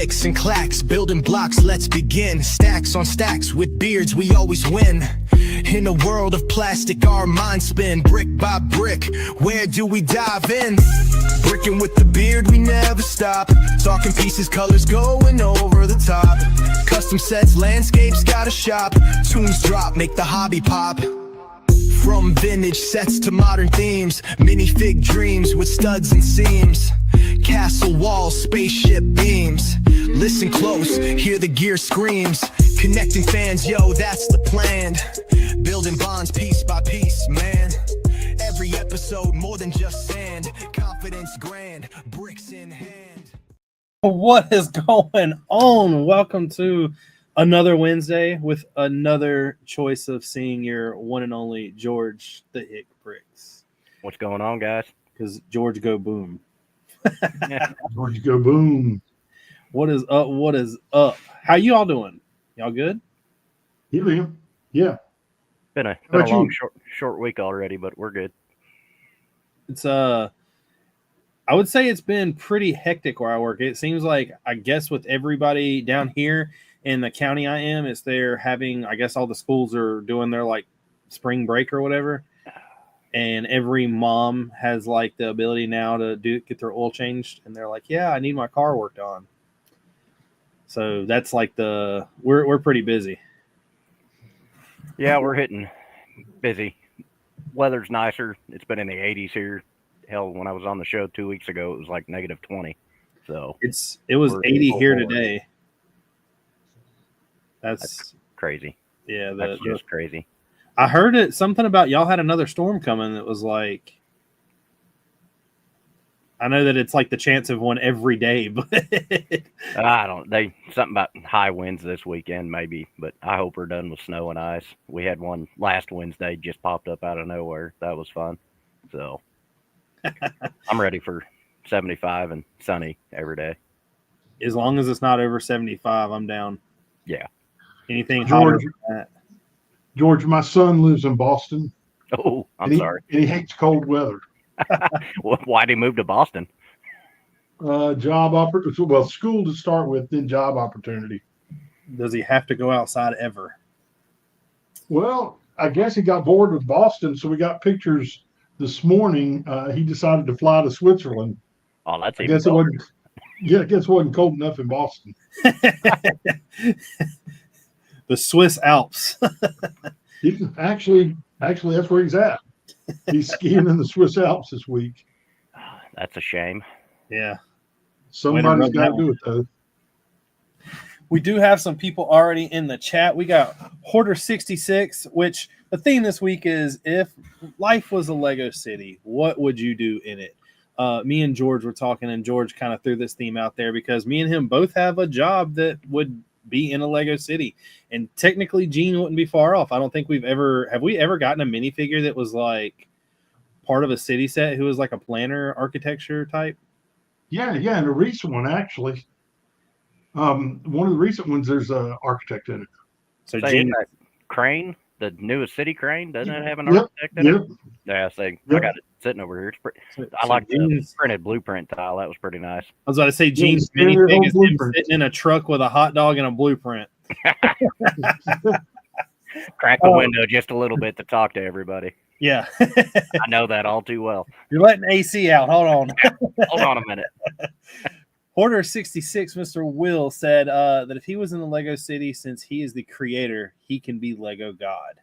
clicks and clacks, building blocks, let's begin. Stacks on stacks, with beards we always win. In a world of plastic, our minds spin. Brick by brick, where do we dive in? Brickin' with the beard, we never stop. Talking pieces, colors going over the top. Custom sets, landscapes, got a shop. Tunes drop, make the hobby pop. From vintage sets to modern themes, minifig dreams with studs and seams. Castle walls, spaceship beams. Listen close, hear the gear screams. Connecting fans, yo, that's the plan. Building bonds piece by piece, man. Every episode more than just sand. Confidence grand, bricks in hand. What is going on? Welcome to another Wednesday with another choice of seeing your one and only George the Hick Bricks. What's going on, guys? Because George go boom. George go boom. What is up? What is up? How you all doing? Y'all good? Hey, Liam. Yeah. Been a long, short week already, but we're good. It's I would say it's been pretty hectic where I work. It seems like, I guess, with everybody down here in the county I am, it's they're having, I guess all the schools are doing their like spring break or whatever. And every mom has like the ability now to get their oil changed. And they're like, yeah, I need my car worked on. So that's like we're pretty busy. Yeah, we're hitting busy. Weather's nicer. It's been in the 80s here. Hell, when I was on the show 2 weeks ago, it was like negative 20. So it was 80 here today. That's crazy. Yeah, that's just crazy. I heard something about y'all had another storm coming that was like, I know that it's like the chance of one every day, but something about high winds this weekend maybe, but I hope we're done with snow and ice. We had one last Wednesday just popped up out of nowhere. That was fun. So I'm ready for 75 and sunny every day. As long as it's not over 75, I'm down. Yeah. Anything hotter than that. George, my son lives in Boston. Oh, I'm sorry. And he hates cold weather. Why'd he move to Boston? Job opportunity. Well, school to start with, then job opportunity. Does he have to go outside ever? Well, I guess he got bored with Boston, so we got pictures this morning. He decided to fly to Switzerland. Oh, that's I guess it wasn't cold enough in Boston. The Swiss Alps. Actually, that's where he's at. He's skiing in the Swiss Alps this week. That's a shame. Yeah. Somebody's got to do it, though. We do have some people already in the chat. We got Hoarder66, which the theme this week is, if life was a Lego city, what would you do in it? Me and George were talking, and George kind of threw this theme out there because me and him both have a job that would be in a Lego city, and technically Gene wouldn't be far off. I don't think have we ever gotten a minifigure that was like part of a city set who was like a planner architecture type? Yeah, and a recent one actually. One of the recent ones, there's an architect in it. So Gene, that crane, the newest city crane, doesn't it have an architect in it? Yeah, I got it sitting over here. I like the printed blueprint tile. That was pretty nice. I was about to say Gene's minifig is him sitting in a truck with a hot dog and a blueprint. Crack the window just a little bit to talk to everybody. Yeah. I know that all too well. You're letting AC out. Hold on. Hold on a minute. Hoarder66, Mr. Will, said that if he was in the Lego city, since he is the creator, he can be Lego God.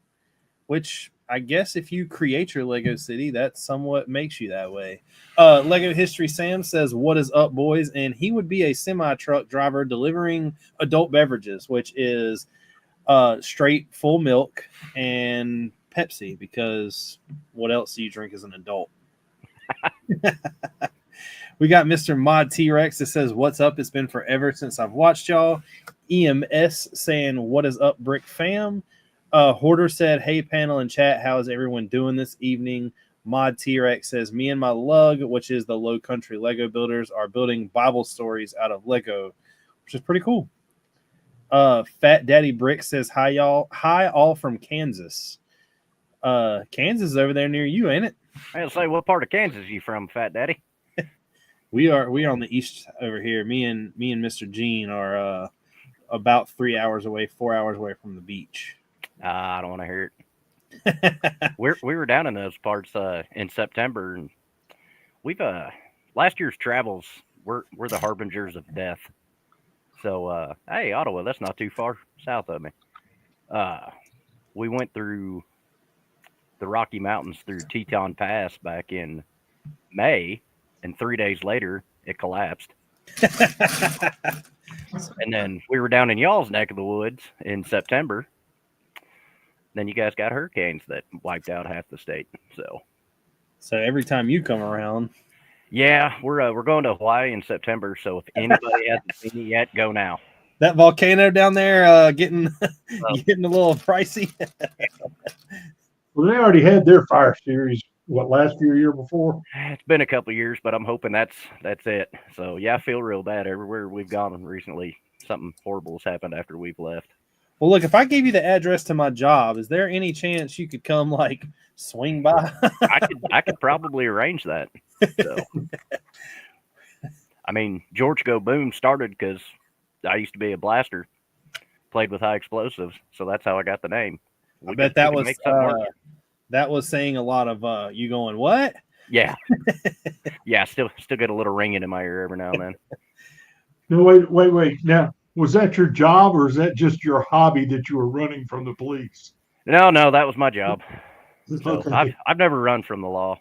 Which, I guess if you create your Lego city, that somewhat makes you that way. Lego History Sam says, what is up, boys? And he would be a semi-truck driver delivering adult beverages, which is straight full milk and Pepsi, because what else do you drink as an adult? We got Mr. Mod T-Rex that says, what's up? It's been forever since I've watched y'all. EMS saying, what is up, Brick fam? Hoarder said, hey, panel and chat, how is everyone doing this evening? Mod T-Rex says, me and my lug, which is the Low Country Lego Builders, are building Bible stories out of Lego, which is pretty cool. Fat Daddy Brick says, hi, y'all. Hi, all from Kansas. Kansas is over there near you, ain't it? I'll say, what part of Kansas are you from, Fat Daddy? We are on the east over here. Me and Mr. Gene are about 3 hours away, 4 hours away from the beach. I don't want to hear it. We were down in those parts in September, and we've last year's travels we're the harbingers of death. So hey, Ottawa, that's not too far south of me. We went through the Rocky Mountains through Teton Pass back in May, and 3 days later it collapsed. And then we were down in y'all's neck of the woods in September. Then you guys got hurricanes that wiped out half the state. So every time you come around, yeah, we're going to Hawaii in September. So if anybody hasn't seen it yet, go now. that volcano down there getting getting a little pricey. Well, they already had their fire series. What, last year before? It's been a couple of years, but I'm hoping that's it. So yeah, I feel real bad everywhere we've gone recently. Something horrible has happened after we've left. Well, look, if I gave you the address to my job, is there any chance you could come like swing by? I could probably arrange that. So, I mean, George Go Boom started because I used to be a blaster, played with high explosives, so that's how I got the name. I bet that was saying a lot of you going what? Yeah, yeah. Still get a little ringing in my ear every now and then. No, wait. Now, was that your job, or is that just your hobby that you were running from the police? No, that was my job. So Okay. I've never run from the law.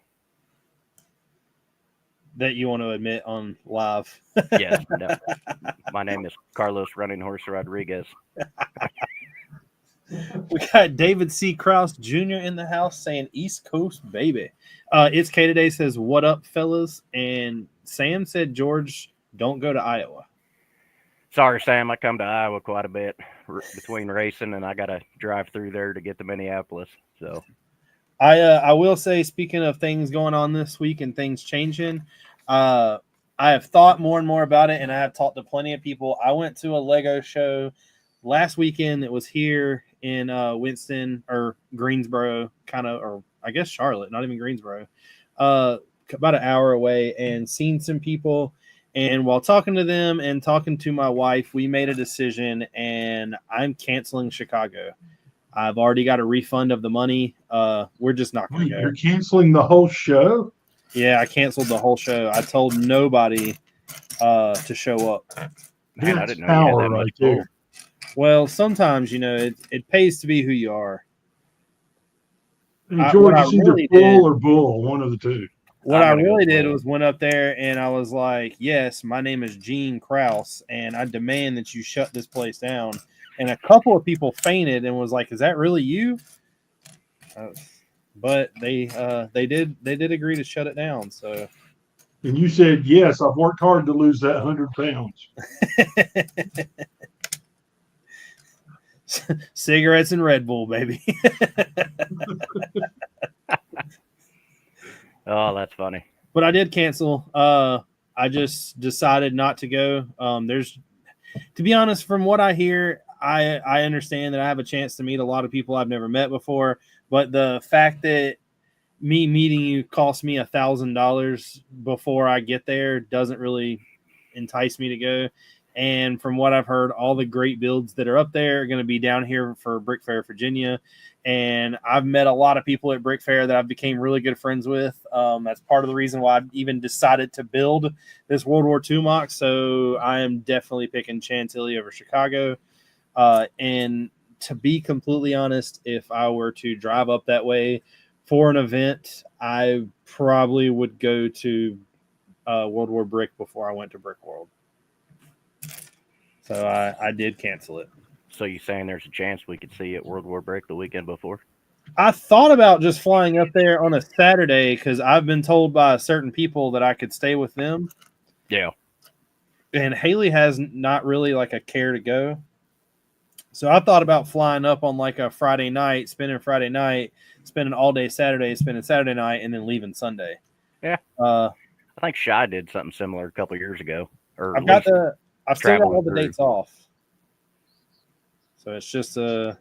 That you want to admit on live? Yes, no. My name is Carlos Running Horse Rodriguez. We got David C. Krause Jr. in the house saying East Coast baby. It's K today says, what up, fellas? And Sam said, George, don't go to Iowa. Sorry, Sam. I come to Iowa quite a bit between racing, and I got to drive through there to get to Minneapolis. So I will say, speaking of things going on this week and things changing, I have thought more and more about it, and I have talked to plenty of people. I went to a Lego show last weekend. It was here in Winston or Greensboro, or I guess Charlotte, not even Greensboro, about an hour away, and seen some people. And while talking to them and talking to my wife, we made a decision, and I'm canceling Chicago. I've already got a refund of the money. We're just not going to go. You're canceling the whole show? Yeah, I canceled the whole show. I told nobody to show up. Man, I didn't know you had that much pull. Well, sometimes, it pays to be who you are. George, it's either bull or bull, one of the two. What I really did was went up there and I was like, yes, my name is Gene Krause, and I demand that you shut this place down. And a couple of people fainted and was like, is that really you? But they did agree to shut it down. So, and you said, yes, I've worked hard to lose that 100 pounds. Cigarettes and Red Bull, baby. Oh, that's funny. But I did cancel. I just decided not to go. To be honest, from what I hear, I understand that I have a chance to meet a lot of people I've never met before. But the fact that me meeting you cost me $1,000 before I get there doesn't really entice me to go. And from what I've heard, all the great builds that are up there are going to be down here for Brick Fair, Virginia. And I've met a lot of people at Brick Fair that I've became really good friends with. That's part of the reason why I even decided to build this World War II mock. So I am definitely picking Chantilly over Chicago. And to be completely honest, if I were to drive up that way for an event, I probably would go to World War Brick before I went to Brick World. So I did cancel it. So you saying there's a chance we could see you at World War Brick the weekend before? I thought about just flying up there on a Saturday because I've been told by certain people that I could stay with them. Yeah. And Haley has not really like a care to go. So I thought about flying up on like a Friday night, spending all day Saturday, spending Saturday night, and then leaving Sunday. Yeah. I think Shy did something similar a couple of years ago. I've still got all the dates off. So it's just the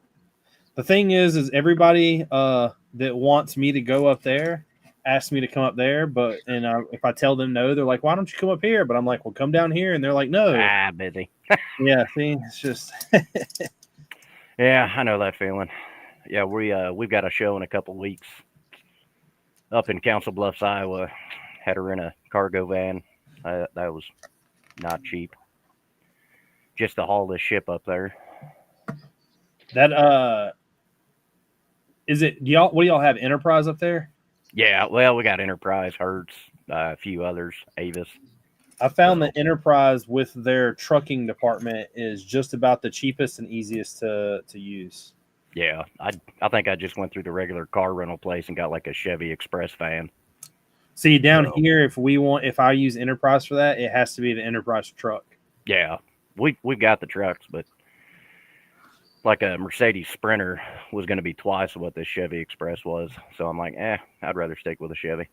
thing is everybody that wants me to go up there asked me to come up there, but if I tell them no, they're like, "Why don't you come up here?" But I'm like, "Well, come down here," and they're like, "No." Busy. Yeah, see, it's just Yeah, I know that feeling. Yeah, we've got a show in a couple weeks up in Council Bluffs, Iowa. Had her in a cargo van. That was not cheap. Just to haul this ship up there. that. Is it? What do y'all have? Enterprise up there? Yeah, well, we got Enterprise, Hertz, a few others, Avis. I found that Enterprise with their trucking department is just about the cheapest and easiest to use. Yeah, I think I just went through the regular car rental place and got like a Chevy Express van. See, down here, if I use Enterprise for that, it has to be the Enterprise truck. Yeah, we've got the trucks, but like a Mercedes Sprinter was going to be twice what this Chevy Express was. So I'm like, I'd rather stick with a Chevy.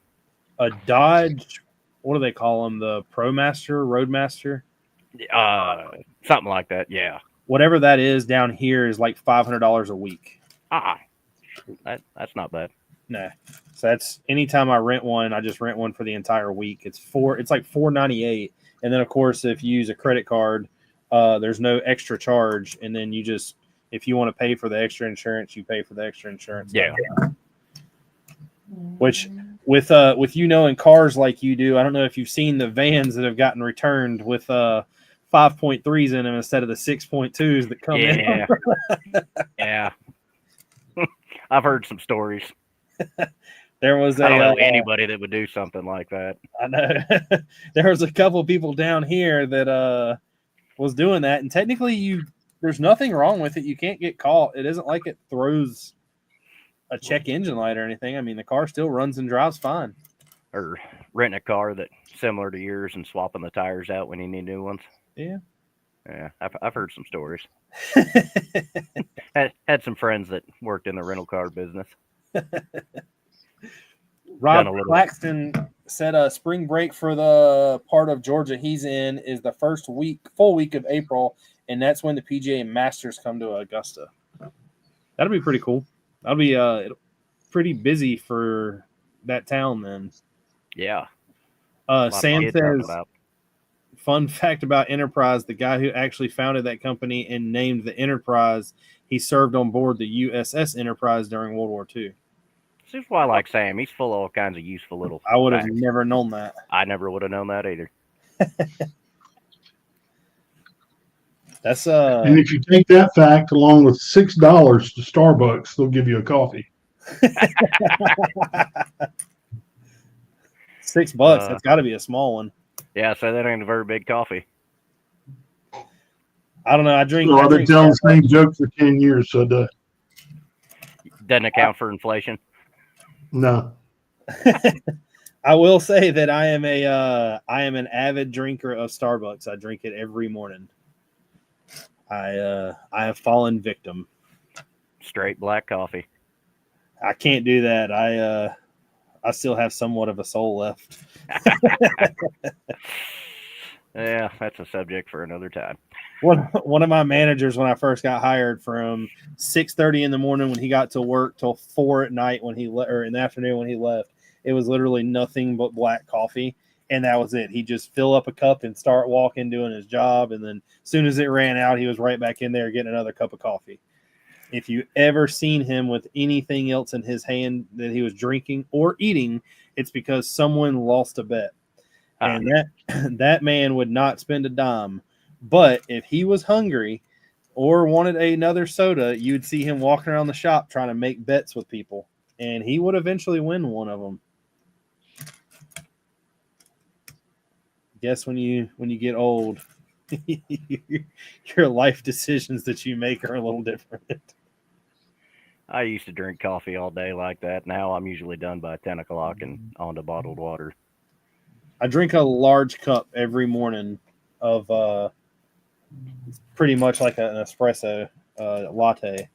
A Dodge, what do they call them? The ProMaster, Roadmaster? Something like that, yeah. Whatever that is down here is like $500 a week. That's not bad. Nah. So that's anytime I rent one, I just rent one for the entire week. It's like $4.98. And then of course, if you use a credit card, there's no extra charge. And then if you want to pay for the extra insurance, you pay for the extra insurance. Yeah. Which with knowing cars like you do, I don't know if you've seen the vans that have gotten returned with 5.3s in them instead of the 6.2s that come in. Yeah. I've heard some stories. There was I don't know anybody that would do something like that. I know. There was a couple people down here that was doing that, and technically there's nothing wrong with it. You can't get caught. It isn't like it throws a check engine light or anything. I mean, the car still runs and drives fine. Or renting a car that's similar to yours and swapping the tires out when you need new ones. Yeah. Yeah, I've heard some stories. had some friends that worked in the rental car business. Rob Claxton said spring break for the part of Georgia he's in is the first full week of April, and that's when the PGA Masters come to Augusta. That'll be pretty cool. That'll be pretty busy for that town then. Yeah. Sam says, fun fact about Enterprise, the guy who actually founded that company and named the Enterprise, he served on board the USS Enterprise during World War II. This is why I like Sam. He's full of all kinds of useful little I would have never known that. I never would have known that either. That's And if you take that fact along with $6 to Starbucks, they'll give you a coffee. $6. That's got to be a small one. Yeah, so that ain't a very big coffee. I don't know. I've been telling the same joke for 10 years, so doesn't account for inflation. No. I will say that I am an avid drinker of Starbucks. I drink it every morning. I have fallen victim. Straight black coffee. I can't do that. I still have somewhat of a soul left. Yeah, that's a subject for another time. One of my managers, when I first got hired, from 6:30 in the morning when he got to work till 4 at night when he or in the afternoon when he left, it was literally nothing but black coffee, and that was it. He'd just fill up a cup and start walking, doing his job, and then as soon as it ran out, he was right back in there getting another cup of coffee. If you ever seen him with anything else in his hand that he was drinking or eating, it's because someone lost a bet. And that man would not spend a dime. But if he was hungry or wanted another soda, you'd see him walking around the shop trying to make bets with people. And he would eventually win one of them. Guess when you get old, your life decisions that you make are a little different. I used to drink coffee all day like that. Now I'm usually done by 10 o'clock and on to bottled water. I drink a large cup every morning of pretty much like an espresso latte.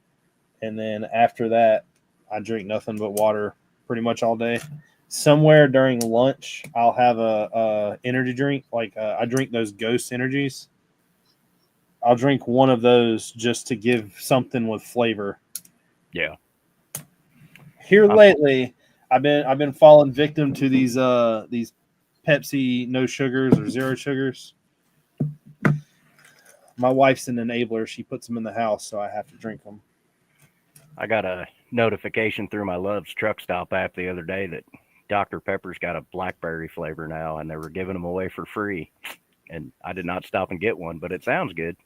And then after that, I drink nothing but water pretty much all day. Somewhere during lunch, I'll have a energy drink. Like I drink those Ghost Energies. I'll drink one of those just to give something with flavor. Yeah. Here lately, I've been falling victim to these Pepsi no sugars or zero sugars. My wife's an enabler. She puts them in the house, so I have to drink them. I got a notification through my Love's Truck Stop app the other day that Dr. Pepper's got a blackberry flavor now, and they were giving them away for free. And I did not stop and get one, but it sounds good.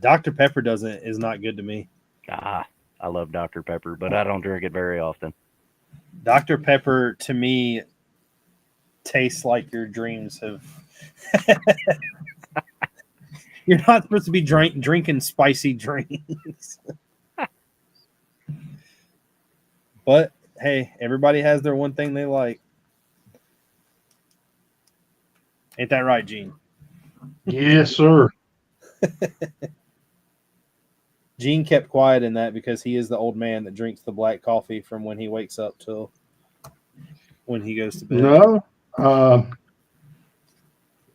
Dr. Pepper is not good to me. I love Dr. Pepper, but I don't drink it very often. Dr. Pepper, to me, tastes like your dreams have. You're not supposed to be drinking spicy drinks. But, hey, everybody has their one thing they like. Ain't that right, Gene? Yes, sir. Gene kept quiet in that because he is the old man that drinks the black coffee from when he wakes up till when he goes to bed. No,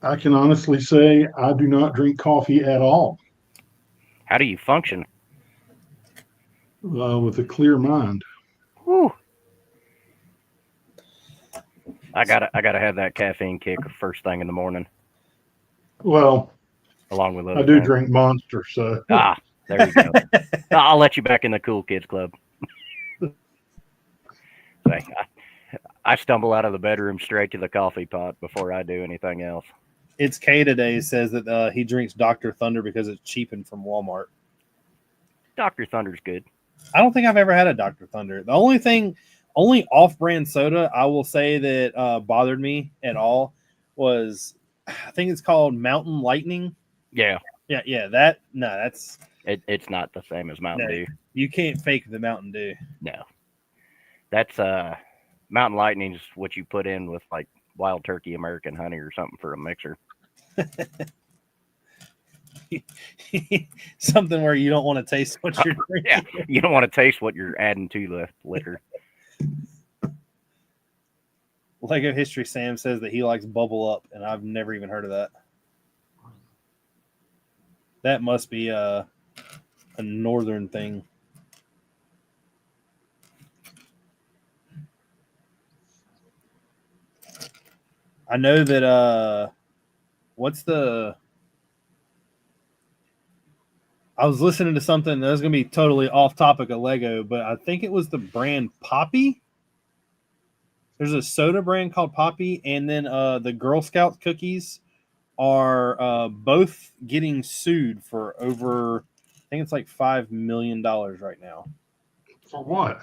I can honestly say I do not drink coffee at all. How do you function? With a clear mind. Whew. I gotta have that caffeine kick first thing in the morning. Well, along with I do drink Monster, so there you go. I'll let you back in the cool kids club. I stumble out of the bedroom straight to the coffee pot before I do anything else. It's K today says that he drinks Dr. Thunder because it's cheapened from Walmart. Dr. Thunder's good. I don't think I've ever had a Dr. Thunder. The only off-brand soda I will say that bothered me at all was, I think it's called Mountain Lightning. Yeah. That's it's not the same as Mountain Dew. You can't fake the Mountain Dew. No. That's Mountain Lightning is what you put in with like Wild Turkey American Honey or something for a mixer. Something where you don't want to taste what you're drinking. Yeah, you don't want to taste what you're adding to the liquor. Lego History Sam says that he likes Bubble Up, and I've never even heard of that. That must be a northern thing. I know that I was listening to something that was going to be totally off topic of Lego, but I think it was the brand Poppy. There's a soda brand called Poppy, and then the Girl Scout cookies are both getting sued for over, I think it's like $5 million right now. For what?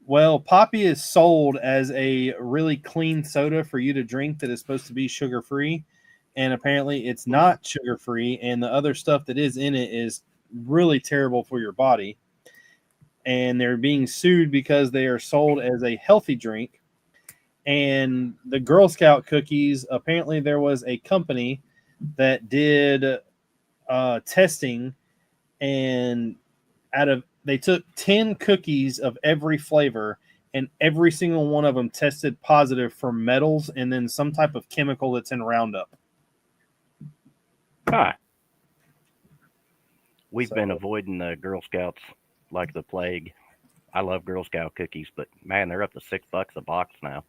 Well, Poppy is sold as a really clean soda for you to drink that is supposed to be sugar-free, and apparently it's not sugar-free, and the other stuff that is in it is really terrible for your body. And they're being sued because they are sold as a healthy drink. And the Girl Scout cookies, apparently there was a company that did testing, and they took 10 cookies of every flavor, and every single one of them tested positive for metals and then some type of chemical that's in Roundup. We've been avoiding the Girl Scouts like the plague. I love Girl Scout cookies, but man, they're up to $6 a box now.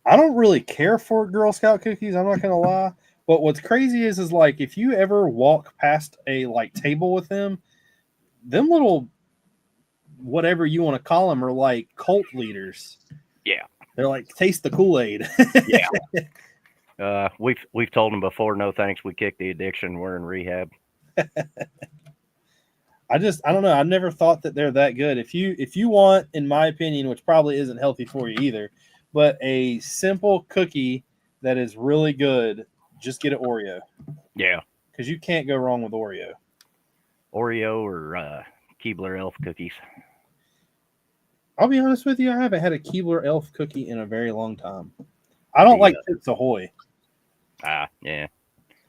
I don't really care for Girl Scout cookies, I'm not gonna lie. But what's crazy is like if you ever walk past a table with them little whatever you want to call them are like cult leaders. Yeah. They're like taste the Kool-Aid. Yeah. We've told them before, no thanks, we kicked the addiction, we're in rehab. I don't know. I never thought that they're that good. If you want, in my opinion, which probably isn't healthy for you either, but a simple cookie that is really good, just get an Oreo. Yeah. Because you can't go wrong with Oreo. Oreo or Keebler Elf cookies. I'll be honest with you, I haven't had a Keebler Elf cookie in a very long time. I don't like Chips Ahoy. Yeah.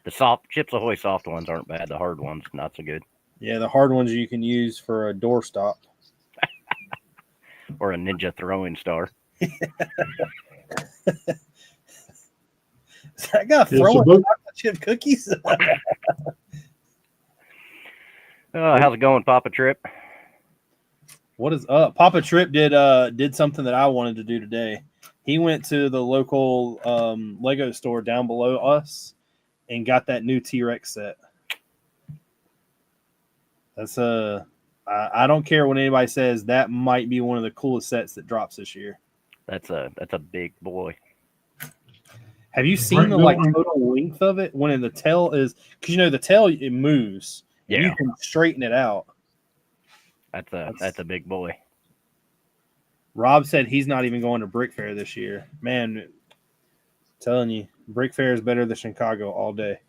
The soft Chips Ahoy soft ones aren't bad. The hard ones, not so good. Yeah, the hard ones you can use for a doorstop. Or a ninja throwing star. Is that guy throwing chocolate chip cookies? How's it going, Papa Trip? What is up? Papa Trip did something that I wanted to do today. He went to the local Lego store down below us and got that new T-Rex set. That's I don't care what anybody says. That might be one of the coolest sets that drops this year. That's a big boy. Have you seen the total length of it when the tail is? Because the tail it moves. Yeah, and you can straighten it out. That's a big boy. Rob said he's not even going to Brick Fair this year. Man, I'm telling you, Brick Fair is better than Chicago all day.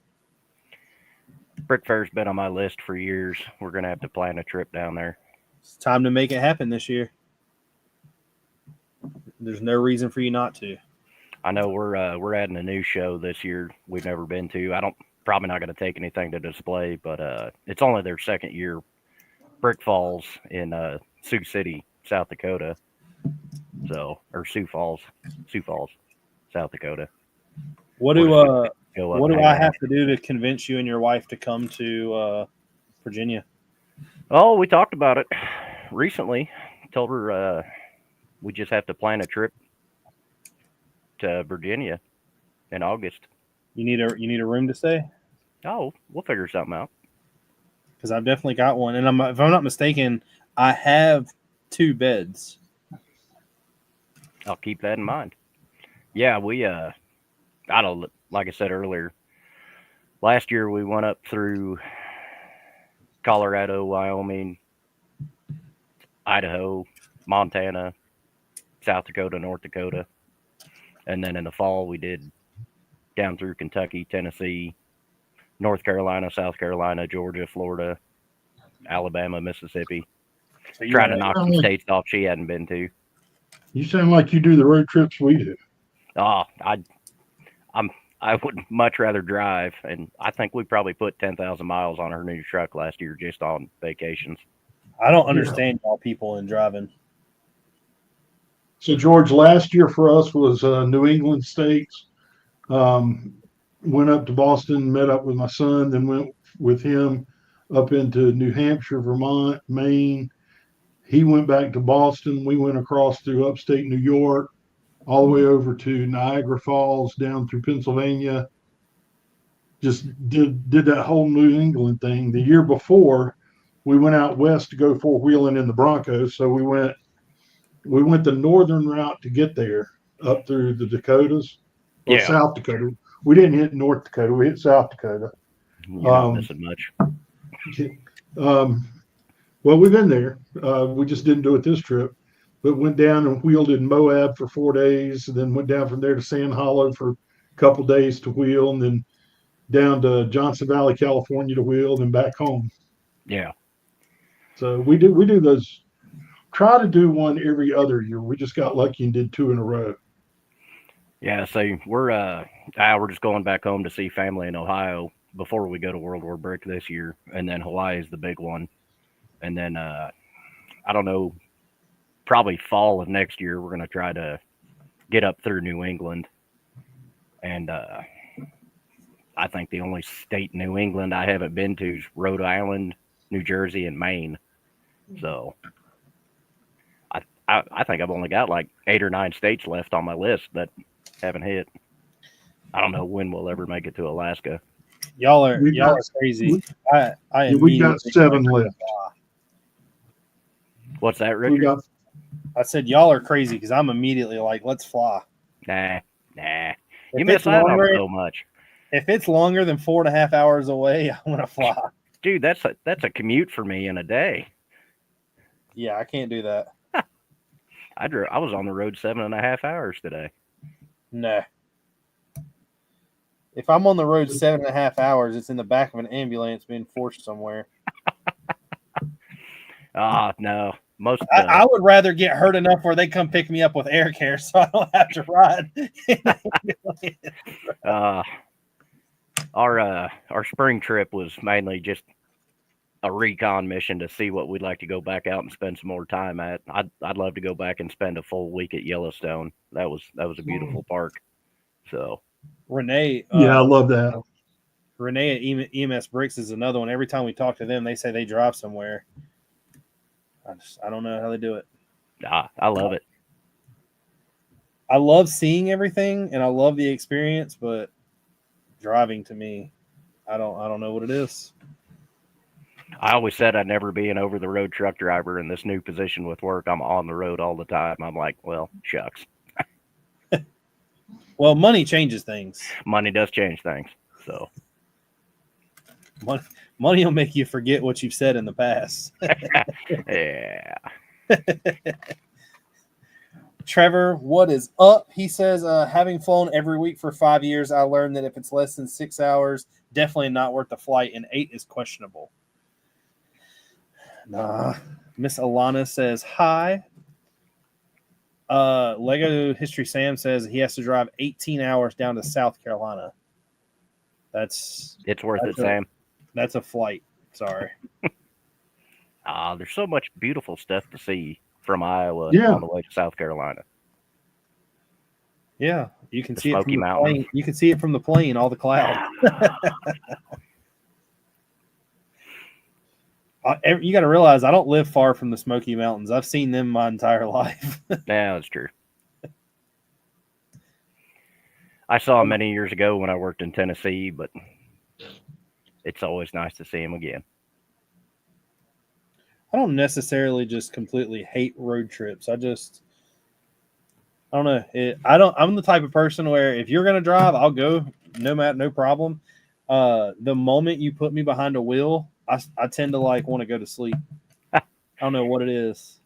Brick Fair's been on my list for years. We're gonna have to plan a trip down there. It's time to make it happen this year. There's no reason for you not to. I know we're adding a new show this year we've never been to. Probably not going to take anything to display, but it's only their second year. Brick Falls in Sioux City, South Dakota. Or Sioux Falls, South Dakota. What do I have to do to convince you and your wife to come to Virginia? Oh, we talked about it recently. Told her we just have to plan a trip to Virginia in August. You need a room to stay? Oh, we'll figure something out. Because I've definitely got one, and if I'm not mistaken, I have 2 beds. I'll keep that in mind. Yeah, we I don't, like I said earlier, last year we went up through Colorado, Wyoming, Idaho, Montana, South Dakota, North Dakota. And then in the fall, we did down through Kentucky, Tennessee, North Carolina, South Carolina, Georgia, Florida, Alabama, Mississippi. So Trying to knock some states off she hadn't been to. You sound like you do the road trips we do. Oh, I would much rather drive, and I think we probably put 10,000 miles on her new truck last year just on vacations. I don't understand y'all people in driving. So, George, last year for us was New England states. Went up to Boston, met up with my son, then went with him up into New Hampshire, Vermont, Maine. He went back to Boston. We went across through upstate New York, all the way over to Niagara Falls, down through Pennsylvania. Just did that whole New England thing. The year before, we went out west to go 4-wheeling in the Broncos. So we went the northern route to get there, up through the Dakotas, or South Dakota. We didn't hit North Dakota. We hit South Dakota. You're not missing much. Well, we've been there. We just didn't do it this trip, but went down and wheeled in Moab for 4 days, and then went down from there to Sand Hollow for a couple days to wheel, and then down to Johnson Valley, California to wheel, and then back home. Yeah. So we do those. Try to do one every other year. We just got lucky and did 2 in a row. Yeah, so we're just going back home to see family in Ohio before we go to World War Brick this year, and then Hawaii is the big one. And then I don't know, probably fall of next year we're going to try to get up through New England. And I think the only state in New England I haven't been to is Rhode Island, New Jersey, and Maine. So I think I've only got like 8 or 9 states left on my list that haven't hit. I don't know when we'll ever make it to Alaska. Y'all are crazy. We got 7 left. What's that, Richard? I said y'all are crazy because I'm immediately like, let's fly. Nah. You miss out on so much. If it's longer than 4.5 hours away, I'm gonna fly. Dude, that's a commute for me in a day. Yeah, I can't do that. I was on the road 7.5 hours today. No. If I'm on the road 7.5 hours, it's in the back of an ambulance being forced somewhere. No. I would rather get hurt enough where they come pick me up with air care so I don't have to ride. Our spring trip was mainly just a recon mission to see what we'd like to go back out and spend some more time at. I'd love to go back and spend a full week at Yellowstone. That was a beautiful park. So Renee, I love that. Renee at EMS Bricks is another one. Every time we talk to them, they say they drive somewhere. I don't know how they do it. I love it. I love seeing everything and I love the experience, but driving to me, I don't know what it is. I always said I'd never be an over the road truck driver. In this new position with work, I'm on the road all the time. I'm like, well, shucks. Well, money changes things. Money does change things. So Money will make you forget what you've said in the past. yeah. Trevor, what is up? He says, having flown every week for 5 years, I learned that if it's less than 6 hours, definitely not worth the flight, and 8 is questionable. Nah. Miss Alana says, hi. Lego History Sam says he has to drive 18 hours down to South Carolina. It's worth it, Sam. That's a flight. Sorry. There's so much beautiful stuff to see from Iowa Yeah. on the way to South Carolina. Yeah, you can The see it from Smoky the Mountains. plane. You can see it from the plane, all the clouds. You got to realize I don't live far from the Smoky Mountains. I've seen them my entire life. Yeah, that's true. I saw them many years ago when I worked in Tennessee, but it's always nice to see them again. I don't necessarily just completely hate road trips. I don't know. I'm the type of person where if you're gonna drive, I'll go. No problem. The moment you put me behind a wheel, I tend to want to go to sleep. I don't know what it is.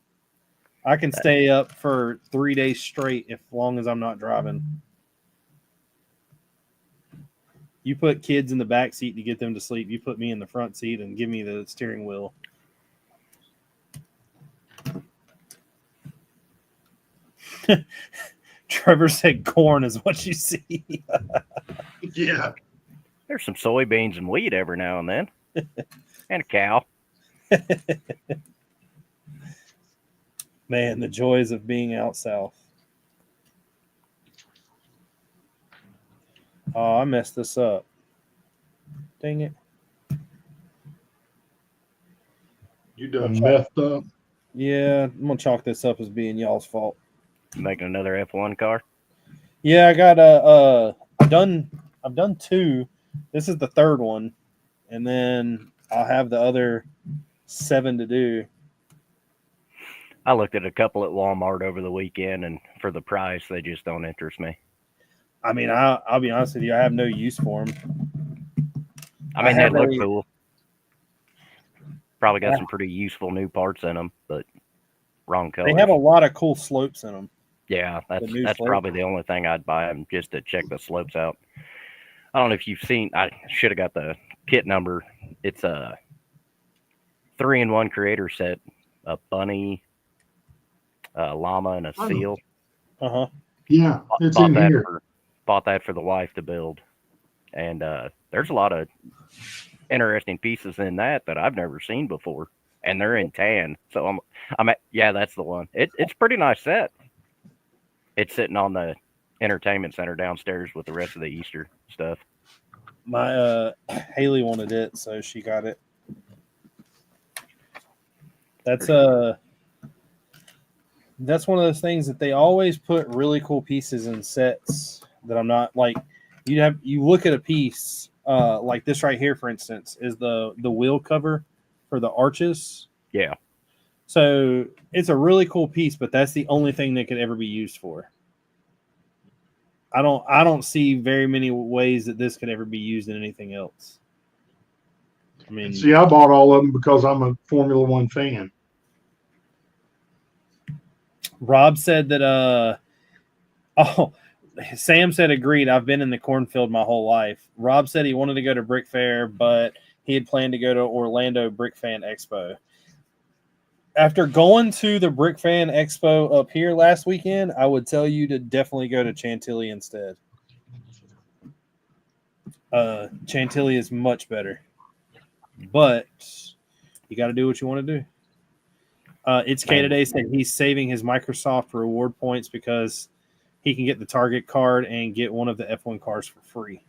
I can stay up for 3 days straight as long as I'm not driving. You put kids in the back seat to get them to sleep. You put me in the front seat and give me the steering wheel. Trevor said corn is what you see. Yeah. There's some soybeans and wheat every now and then. And a cow. Man, the joys of being out south. Oh, I messed this up. Dang it. You done messed up. Yeah, I'm going to chalk this up as being y'all's fault. Making another F1 car. Yeah, I got I've done 2. This is the 3rd one. And then I'll have the other 7 to do. I looked at a couple at Walmart over the weekend, and for the price, they just don't interest me. I mean, I'll be honest with you, I have no use for them. I mean, they look cool. Probably got some pretty useful new parts in them, but wrong color. They have a lot of cool slopes in them. Yeah, that's probably the only thing I'd buy them, just to check the slopes out. I don't know if you've seen. I should have got the kit number. It's a 3-in-1 creator set: a bunny, a llama, and a seal. Yeah, it's in here. Bought that for the wife to build, and there's a lot of interesting pieces in that I've never seen before, and they're in tan. So yeah, that's the one. It's a pretty nice set. It's sitting on the entertainment center downstairs with the rest of the Easter stuff. My Haley wanted it, so she got it. That's one of those things that they always put really cool pieces in sets that I'm not like. You look at a piece like this right here, for instance, is the wheel cover for the arches. Yeah. So it's a really cool piece, but that's the only thing that could ever be used for. I don't see very many ways that this could ever be used in anything else. I mean, see, I bought all of them because I'm a Formula One fan. Rob said that Sam said agreed. I've been in the cornfield my whole life. Rob said he wanted to go to Brick Fair, but he had planned to go to Orlando Brick Fan Expo. After going to the Brick Fan Expo up here last weekend, I would tell you to definitely go to Chantilly instead. Chantilly is much better, but you got to do what you want to do. It's K today said he's saving his Microsoft reward points because he can get the Target card and get one of the F1 cars for free.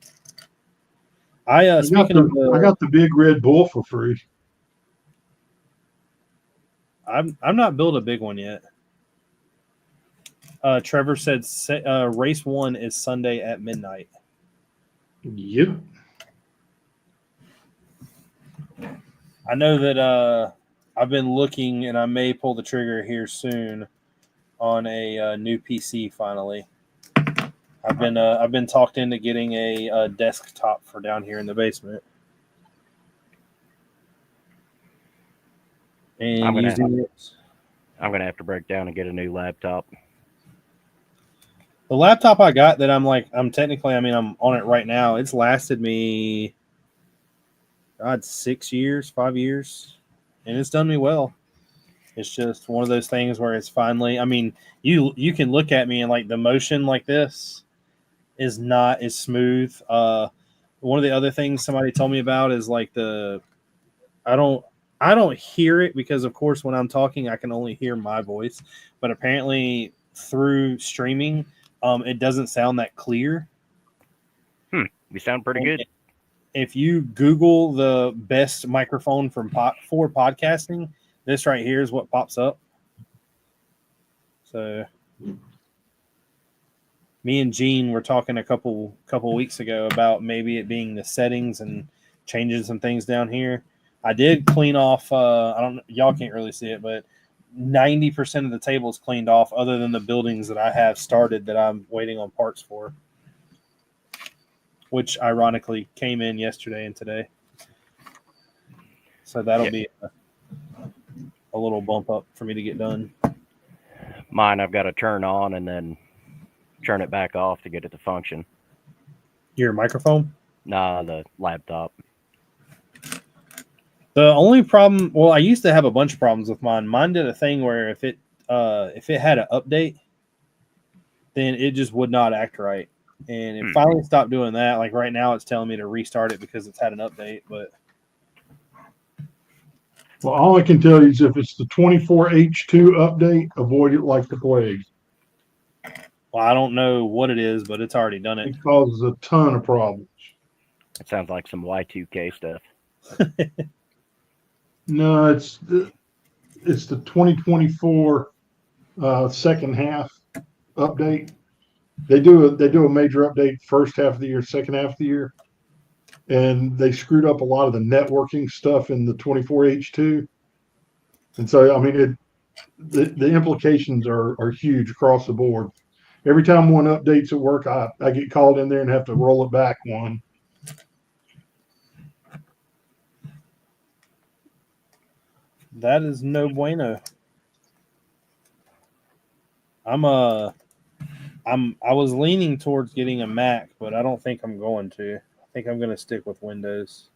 I got the Big Red Bull for free. I'm not built a big one yet. Trevor said race 1 is Sunday at midnight. Yep. I know that I've been looking, and I may pull the trigger here soon on a new PC. Finally, I've been talked into getting a desktop for down here in the basement, and using it. I'm gonna have to break down and get a new laptop. The laptop I got that I'm on it right now. It's lasted me, God, 6 years, 5 years, and it's done me well. It's just one of those things where it's finally. I mean, you can look at me and like the motion like this is not as smooth. One of the other things somebody told me about is like I don't hear it because of course when I'm talking I can only hear my voice, but apparently through streaming, it doesn't sound that clear. You sound pretty good. If you Google the best microphone for podcasting, this right here is what pops up. So, me and Gene were talking a couple weeks ago about maybe it being the settings and changing some things down here. I did clean off. I don't. Y'all can't really see it, but 90% of the table is cleaned off, other than the buildings that I have started that I'm waiting on parts for, which ironically came in yesterday and today. So that'll be a little bump up for me to get done. Mine, I've got to turn on and then turn it back off to get it to function. Your microphone? Nah, the laptop. The only problem, well, I used to have a bunch of problems with mine. Mine did a thing where if it had an update, then it just would not act right. And it finally stopped doing that. Like right now, it's telling me to restart it because it's had an update. But Well, all I can tell you is if it's the 24H2 update, avoid it like the plague. well, I don't know what it is, but it's already done it. It causes a ton of problems. It sounds like some Y2K stuff. No, it's the 2024 second half update. They do a major update first half of the year, second half of the year, and they screwed up a lot of the networking stuff in the 24H2. And so, I mean, the implications are huge across the board. Every time one updates at work, I get called in there and have to roll it back one. That is no bueno. I was leaning towards getting a Mac, but I don't think I'm going to. I think I'm going to stick with Windows.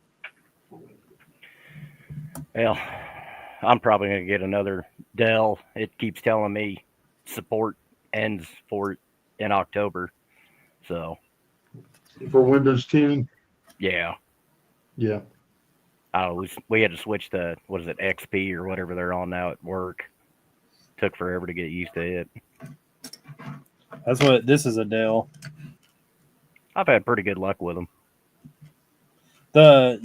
Well, I'm probably going to get another Dell. It keeps telling me support ends for it in October. So For Windows 10? Yeah. Yeah. We had to switch to, what is it, XP or whatever they're on now at work. Took forever to get used to it. That's what this is, a Dell. I've had pretty good luck with them. The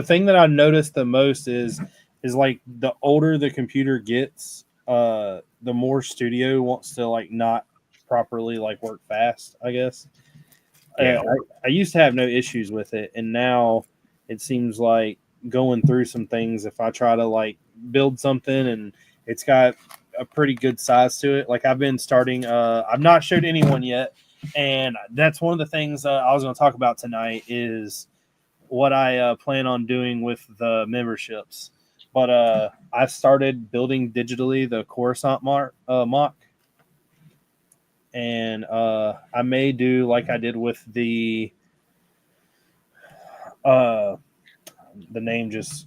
thing that I noticed the most is like the older the computer gets, the more Studio wants to like not properly like work fast, I guess. Yeah. I used to have no issues with it, and now it seems like going through some things, if I try to like build something and it's got a pretty good size to it, like I've been starting, I've not showed anyone yet, and that's one of the things I was going to talk about tonight is what I plan on doing with the memberships. But I started building digitally the Coruscant mock, and I may do like I did with the name just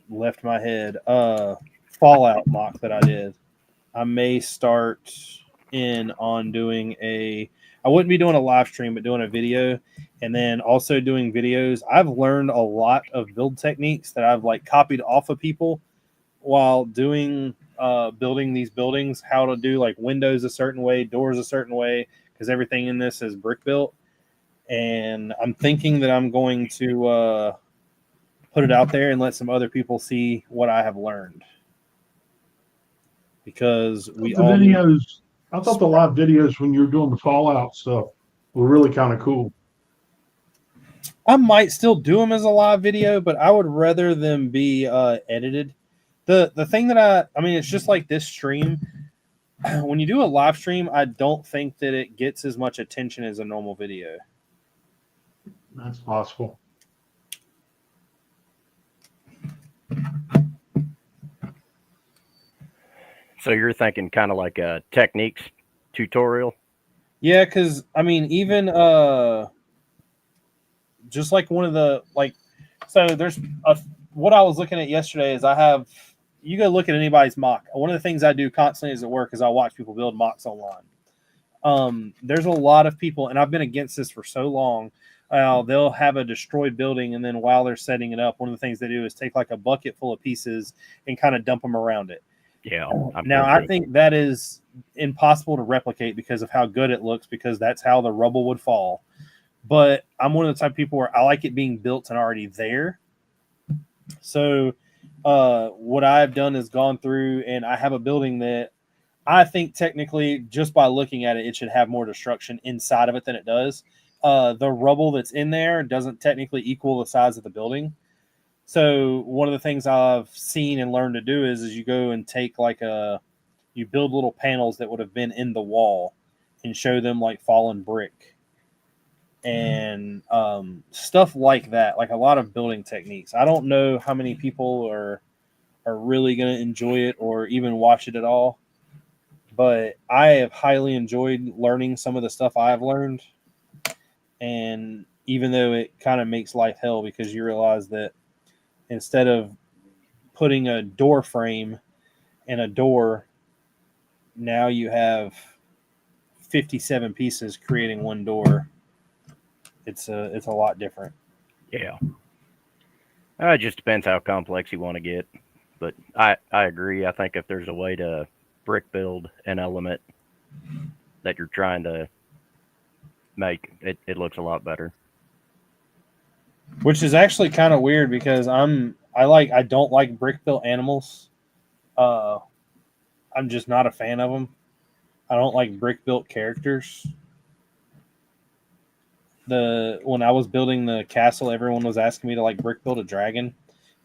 left my head, Fallout mock that I did. I may start in on doing I wouldn't be doing a live stream, but doing a video, and then also doing videos. I've learned a lot of build techniques that I've like copied off of people while doing building these buildings, how to do like windows a certain way, doors a certain way, because everything in this is brick built. And I'm thinking that I'm going to put it out there and let some other people see what I have learned. because we The all need. videos, I thought the live videos when you were doing the Fallout stuff were really kind of cool. I might still do them as a live video, but I would rather them be edited. The thing that I mean, it's just like this stream. When you do a live stream, I don't think that it gets as much attention as a normal video. That's possible. So you're thinking kind of like a techniques tutorial? Yeah, because I mean, even just like one of the so there's what I was looking at yesterday is you go look at anybody's mock. One of the things I do constantly is at work is I watch people build mocks online. There's a lot of people, and I've been against this for so long. They'll have a destroyed building, and then while they're setting it up, one of the things they do is take like a bucket full of pieces and kind of dump them around it. Yeah. I think that is impossible to replicate because of how good it looks, because that's how the rubble would fall. But I'm one of the type of people where I like it being built and already there. So what I've done is gone through, and I have a building that I think technically, just by looking at it, it should have more destruction inside of it than it does. The rubble that's in there doesn't technically equal the size of the building. So one of the things I've seen and learned to do is you go and take you build little panels that would have been in the wall and show them like fallen brick and stuff like that, like a lot of building techniques. I don't know how many people are really going to enjoy it or even watch it at all, but I have highly enjoyed learning some of the stuff I've learned. And even though it kind of makes life hell, because you realize that instead of putting a door frame in a door, now you have 57 pieces creating one door. It's a lot different. Yeah. It just depends how complex you want to get. But I agree. I think if there's a way to brick build an element that you're trying to make, it looks a lot better. Which is actually kind of weird because I don't like brick built animals. I'm just not a fan of them. I don't like brick built characters. When I was building the castle, everyone was asking me to like brick build a dragon,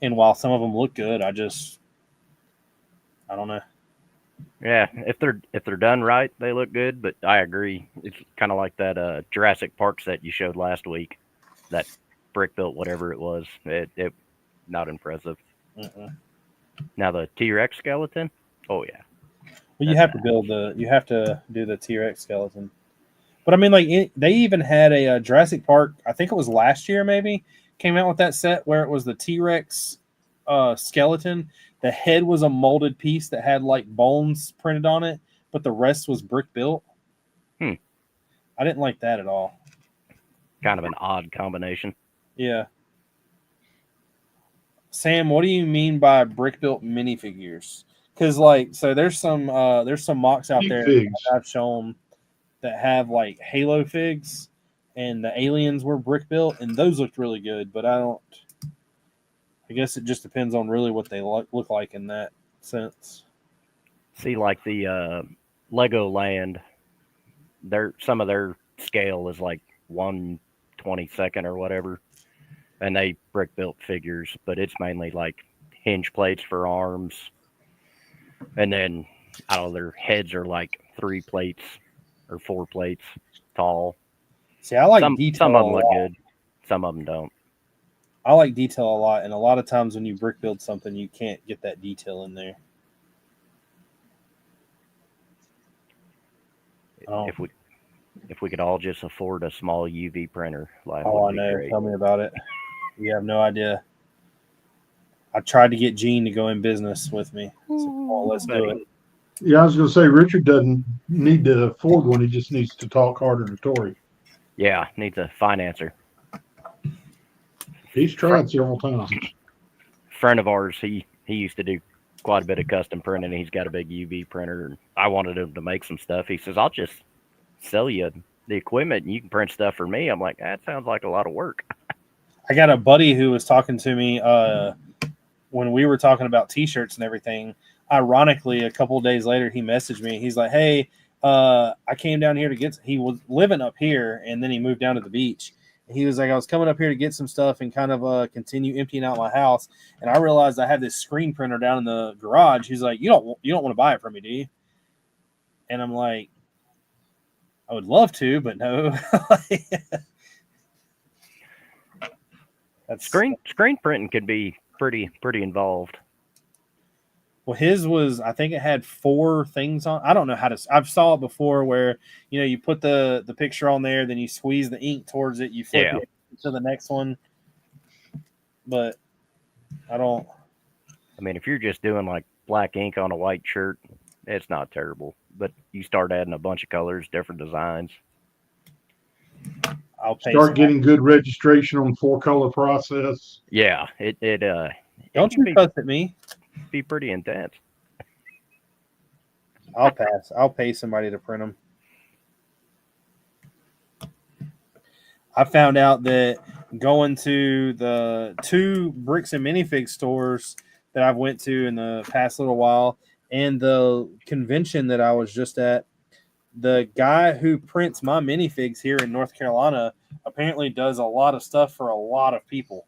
and while some of them look good, I don't know. Yeah, if they're done right, they look good. But I agree, it's kind of like that Jurassic Park set you showed last week. That brick built whatever it was, it not impressive. Now the T-Rex skeleton, oh yeah. Well, you have to do the T-Rex skeleton. But I mean, like they even had a Jurassic Park. I think it was last year, maybe came out with that set where it was the T-Rex skeleton. The head was a molded piece that had like bones printed on it, but the rest was brick built. I didn't like that at all. Kind of an odd combination. Yeah. Sam, what do you mean by brick built minifigures? Because there's some mocks out there that I've shown that have like Halo figs, and the aliens were brick built, and those looked really good. But I guess it just depends on really what they look like in that sense. See, like the Legoland, some of their scale is like 1/22 or whatever, and they brick built figures, but it's mainly like hinge plates for arms, and then I don't know, their heads are like 3 plates or 4 plates tall. See, I like detail. Some of them look good, some of them don't. I like detail a lot, and a lot of times when you brick build something, you can't get that detail in there. If we could all just afford a small UV printer, life I would be know. great. Tell me about it. You have no idea. I tried to get Gene to go in business with me. So, let's do it. Yeah, I was going to say Richard doesn't need to afford one. He just needs to talk harder to Tori. Yeah, needs a financer. He's tried several times. Friend of ours, he used to do quite a bit of custom printing. He's got a big UV printer, and I wanted him to make some stuff. He says, "I'll just sell you the equipment, and you can print stuff for me." I'm like, that sounds like a lot of work. I got a buddy who was talking to me when we were talking about T-shirts and everything. ironically, a couple of days later, he messaged me. He's like, "Hey, I came down here to get." He was living up here, and then he moved down to the beach. He was like, "I was coming up here to get some stuff and kind of continue emptying out my house, and I realized I had this screen printer down in the garage." He's like, "You don't want to buy it from me, do you?" And I'm like, "I would love to, but no." That's Screen printing could be pretty involved. Well, his was, I think it had 4 things on. I don't know how to. I've saw it before where you put the picture on there, then you squeeze the ink towards it, you flip it to the next one. But I don't. I mean, if you're just doing like black ink on a white shirt, it's not terrible. But you start adding a bunch of colors, different designs. I'll pay Start getting good registration on 4-color process. Yeah, Don't you cuss at me. Be pretty intense. I'll pass. I'll pay somebody to print them. I found out that going to the 2 Bricks and minifig stores that I've went to in the past little while, and the convention that I was just at, the guy who prints my minifigs here in North Carolina apparently does a lot of stuff for a lot of people.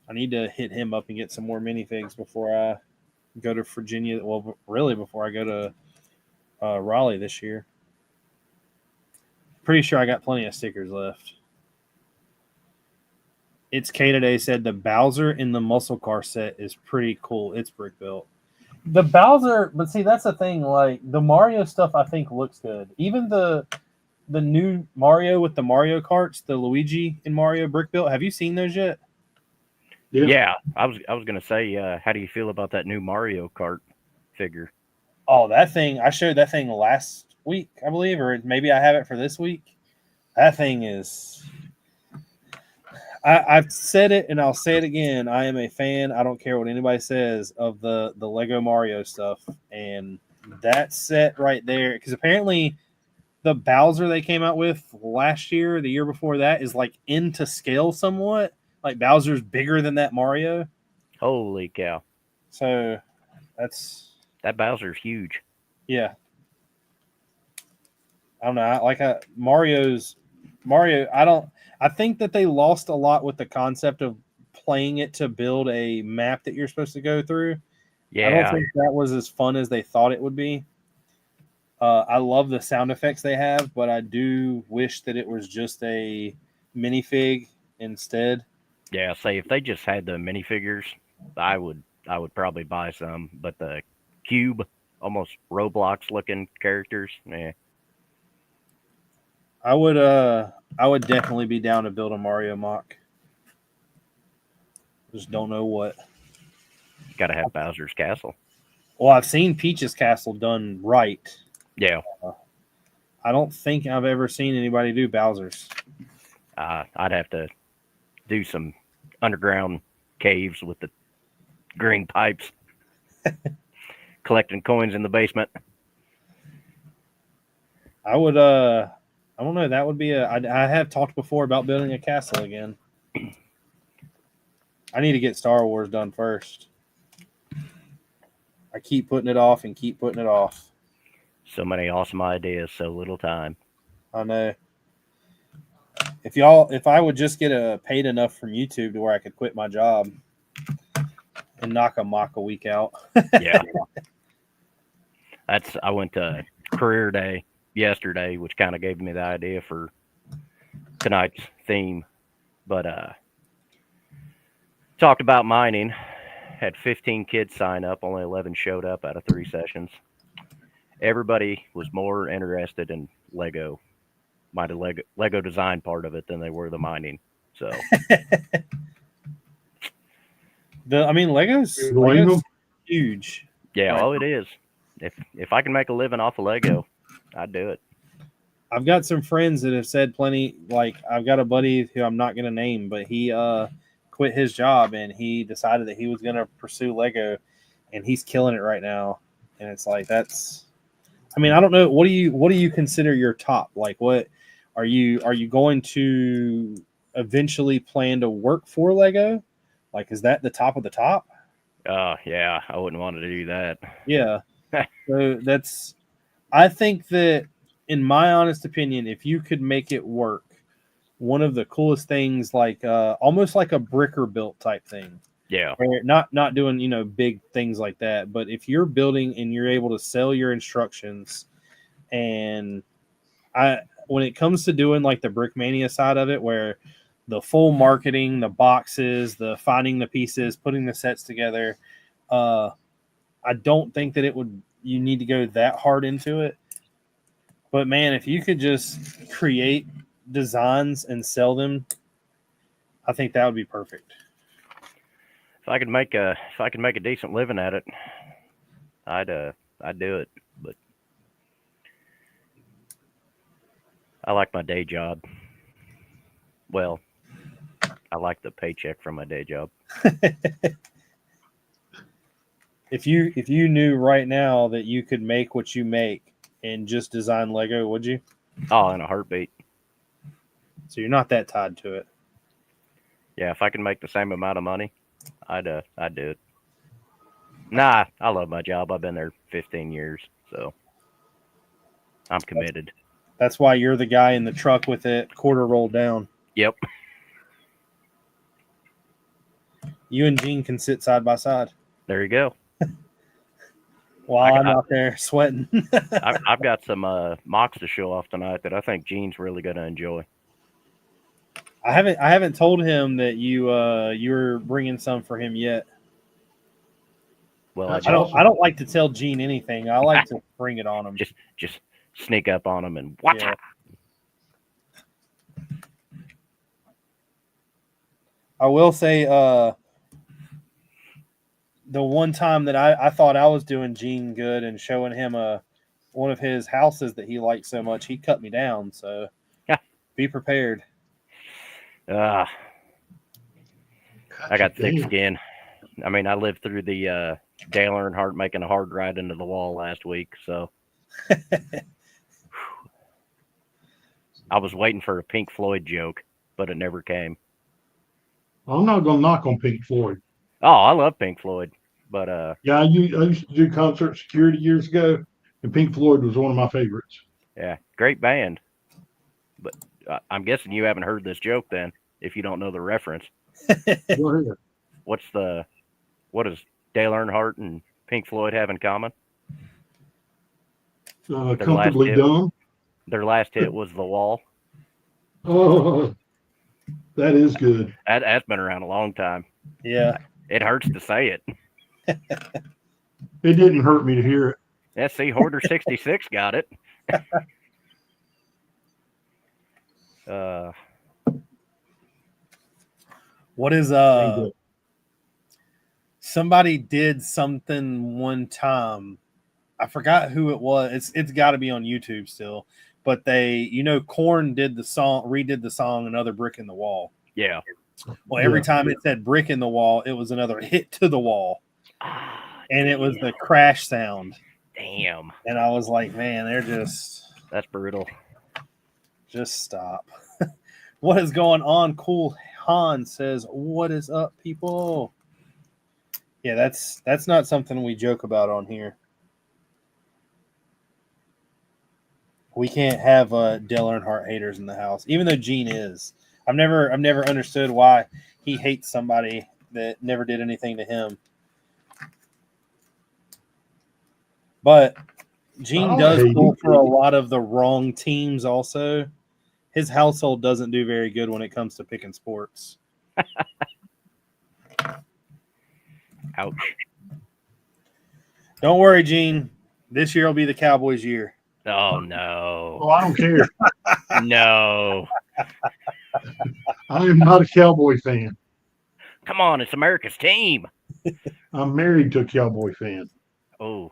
I need to hit him up and get some more minifigs before I go to Virginia. Well, really, before I go to Raleigh this year. Pretty sure I got plenty of stickers left. It's K today said the Bowser in the muscle car set is pretty cool. It's brick built. The Bowser, but see, that's the thing. Like the Mario stuff, I think looks good. Even the new Mario with the Mario carts, the Luigi and Mario brick built. Have you seen those yet? Yeah, I was gonna say, how do you feel about that new Mario Kart figure? Oh, that thing! I showed that thing last week, I believe, or maybe I have it for this week. That thing is. I've said it and I'll say it again. I am a fan. I don't care what anybody says of the Lego Mario stuff, and that set right there. Because apparently, the Bowser they came out with last year, the year before that, is like into scale somewhat. Like Bowser's bigger than that Mario. Holy cow! So that Bowser's huge. Yeah. I don't know. Mario. I think that they lost a lot with the concept of playing it to build a map that you're supposed to go through. Yeah. I don't think that was as fun as they thought it would be. I love the sound effects they have, but I do wish that it was just a minifig instead. Yeah, say if they just had the minifigures, I would probably buy some. But the cube, almost Roblox looking characters, I would definitely be down to build a Mario mock. Just don't know what. Got to have Bowser's Castle. Well, I've seen Peach's Castle done right. Yeah. I don't think I've ever seen anybody do Bowser's. I'd have to do some underground caves with the green pipes, collecting coins in the basement. I would, I don't know. That would be I have talked before about building a castle again. I need to get Star Wars done first. I keep putting it off and keep putting it off. So many awesome ideas, so little time. I know. If I would just get paid enough from YouTube to where I could quit my job and knock a mock a week out. Yeah. I went to career day yesterday, which kind of gave me the idea for tonight's theme. But talked about mining. Had 15 kids sign up. Only 11 showed up out of 3 sessions. Everybody was more interested in Lego design part of it than they were the mining. So, Lego's huge. Yeah, it is. If I can make a living off of Lego, I'd do it. I've got some friends that have said plenty. Like I've got a buddy who I'm not going to name, but he quit his job and he decided that he was going to pursue Lego, and he's killing it right now. And it's like that's. I don't know. What do you consider your top? Like, what are you going to eventually plan to work for Lego, Like, is that the top of the top? Yeah, I wouldn't want to do that. Yeah. So I think that, in my honest opinion, if you could make it work, one of the coolest things, like almost like a bricker built type thing. Yeah. Where not doing, big things like that, but if you're building and you're able to sell your instructions, and when it comes to doing like the Brickmania side of it, where the full marketing, the boxes, the finding the pieces, putting the sets together, I don't think that you need to go that hard into it. But man, if you could just create designs and sell them, I think that would be perfect. If I could make a decent living at it, I'd do it. But I like my day job. Well, I like the paycheck from my day job. If you knew right now that you could make what you make and just design Lego, would you? Oh, in a heartbeat. So you're not that tied to it. Yeah, if I could make the same amount of money, I'd do it. Nah, I love my job. I've been there 15 years, so I'm committed. That's why you're the guy in the truck with it quarter rolled down. Yep. You and Gene can sit side by side. There you go. While I'm out there sweating. I've got some mocks to show off tonight that I think Gene's really going to enjoy. I haven't told him that you're bringing some for him yet. Well, I don't like to tell Gene anything. I like to bring it on him. Just sneak up on him and watch out. I will say, the one time that I thought I was doing Gene good and showing him one of his houses that he liked so much, he cut me down. So be prepared. I got thick skin. I mean, I lived through the Dale Earnhardt making a hard ride into the wall last week, so I was waiting for a Pink Floyd joke, but it never came. I'm not going to knock on Pink Floyd. Oh, I love Pink Floyd, but yeah, I used to do concert security years ago, and Pink Floyd was one of my favorites. Yeah, great band. But I'm guessing you haven't heard this joke then, if you don't know the reference. Go ahead. What does Dale Earnhardt and Pink Floyd have in common? Comfortably dumb. Their last hit was The Wall. Oh, that is good. That's been around a long time. Yeah. It hurts to say it. It didn't hurt me to hear it. Yeah, see, Hoarder 66 got it. What is somebody did something one time. I forgot who it was. It's got to be on YouTube still. But Korn redid the song "Another Brick in the Wall." Yeah. Well, every time it said "brick in the wall," it was another hit to the wall, and it was the crash sound. Damn. And I was like, man, that's brutal. Just stop. What is going on? Cool Han says, "What is up, people?" Yeah, that's not something we joke about on here. We can't have Dale Earnhardt haters in the house, even though Gene is. I've never understood why he hates somebody that never did anything to him. But Gene does pull for a lot of the wrong teams also. His household doesn't do very good when it comes to picking sports. Ouch. Don't worry, Gene. This year will be the Cowboys' year. Oh, no. Oh, I don't care. No. I am not a Cowboy fan. Come on, it's America's team. I'm married to a Cowboy fan. Oh.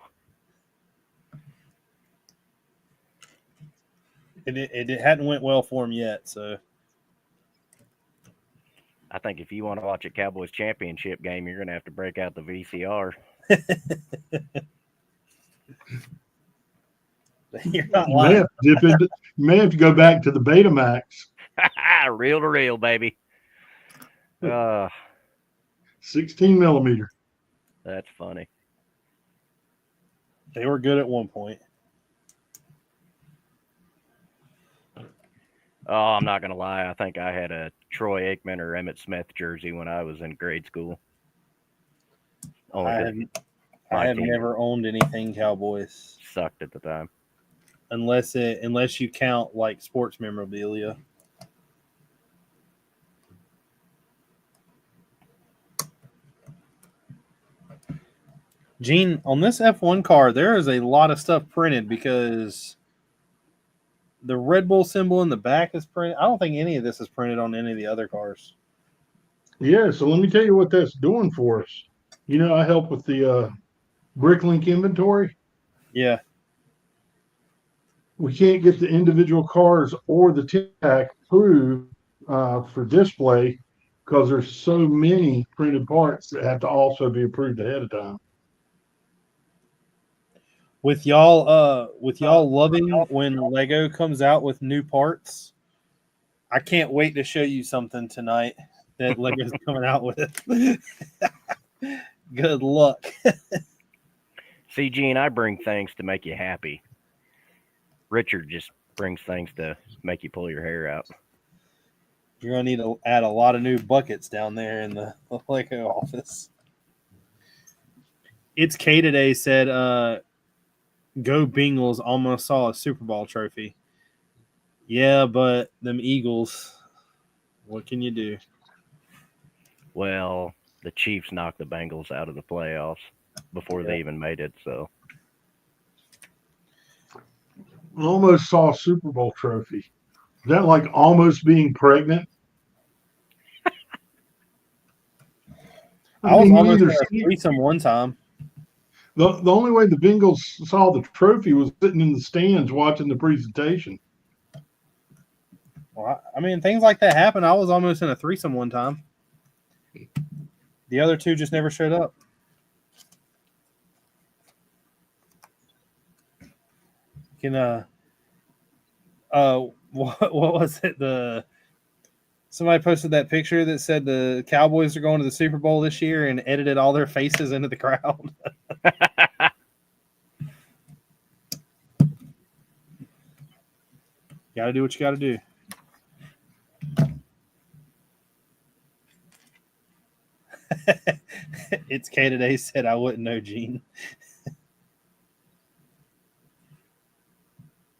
It hadn't went well for him yet, so. I think if you want to watch a Cowboys championship game, you're going to have to break out the VCR. You're not lying. You may have to go back to the Betamax. Reel to reel, baby. 16 millimeter. That's funny. They were good at one point. Oh, I'm not gonna lie. I think I had a Troy Aikman or Emmett Smith jersey when I was in grade school. Only I 'cause have, I my have team never owned anything Cowboys sucked at the time. unless you count like sports memorabilia. Gene, on this F1 car, there is a lot of stuff printed because the Red Bull symbol in the back is printed. I don't think any of this is printed on any of the other cars. Yeah, so let me tell you what that's doing for us. I help with the Bricklink inventory. Yeah. We can't get the individual cars or the tag approved for display because there's so many printed parts that have to also be approved ahead of time. With y'all loving when Lego comes out with new parts, I can't wait to show you something tonight that Lego's coming out with. Good luck. See, Gene, I bring things to make you happy. Richard just brings things to make you pull your hair out. You're gonna need to add a lot of new buckets down there in the Lego office. It's K today said, "Go Bengals! Almost saw a Super Bowl trophy." Yeah, but them Eagles. What can you do? Well, the Chiefs knocked the Bengals out of the playoffs before they even made it. So Almost saw a Super Bowl trophy. Is that like almost being pregnant? I was you almost either in a see threesome one time. the only way the Bengals saw the trophy was sitting in the stands watching the presentation. Well, I mean, things like that happen. I was almost in a threesome one time. The other two just never showed up. Can what was it? Somebody posted that picture that said the Cowboys are going to the Super Bowl this year and edited all their faces into the crowd. Got to do what you got to do. It's K today said I wouldn't know, Gene.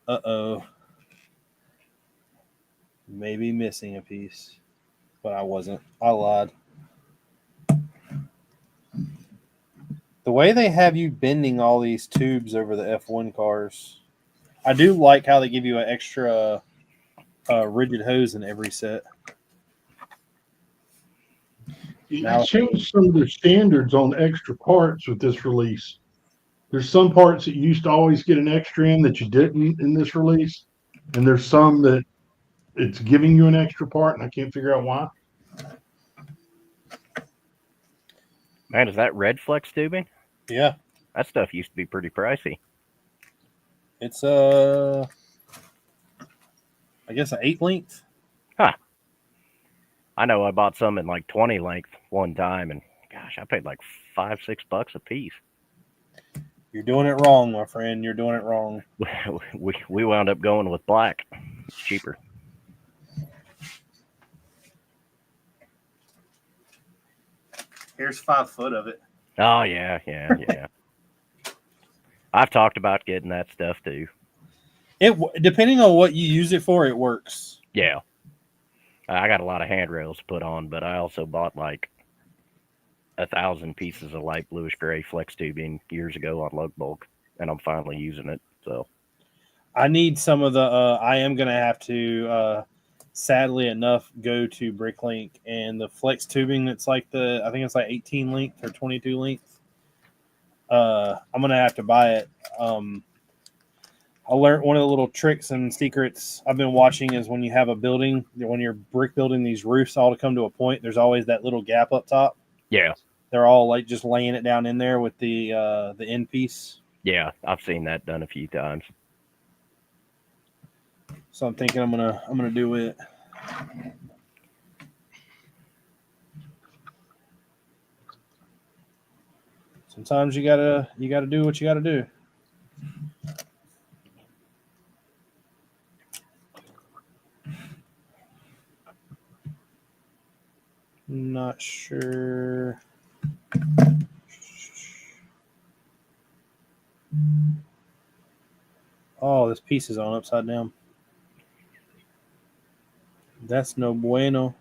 Uh-oh. Maybe missing a piece. But I wasn't. I lied. The way they have you bending all these tubes over the F1 cars, I do like how they give you an extra rigid hose in every set. They changed some of their standards on extra parts with this release. There's some parts that you used to always get an extra in that you didn't in this release, and there's some that it's giving you an extra part, and I can't figure out why. Man, is that red flex tubing? Yeah. That stuff used to be pretty pricey. It's I guess an 8 length. Huh. I know I bought some in like 20 length one time, and gosh, I paid like $5-6 a piece. You're doing it wrong, my friend. You're doing it wrong. We wound up going with black. It's cheaper. Here's 5 foot of it. Oh yeah. I've talked about getting that stuff too. It depending on what you use it for, it works. Yeah. I got a lot of handrails to put on, but I also bought like 1,000 pieces of light bluish gray flex tubing years ago on lug bulk, and I'm finally using it. So I need some of the. I am gonna have to, sadly enough, go to Bricklink and the flex tubing. That's like I think it's like 18 length or 22 length. I'm gonna have to buy it. I learned one of the little tricks and secrets I've been watching is when you have a building, when you're brick building these roofs all to come to a point, there's always that little gap up top. yeah. They're all like just laying it down in there with the end piece. Yeah, I've seen that done a few times. So I'm thinking I'm gonna do it. Sometimes you gotta do what you gotta do. Not sure. Oh, this piece is on upside down. That's no bueno.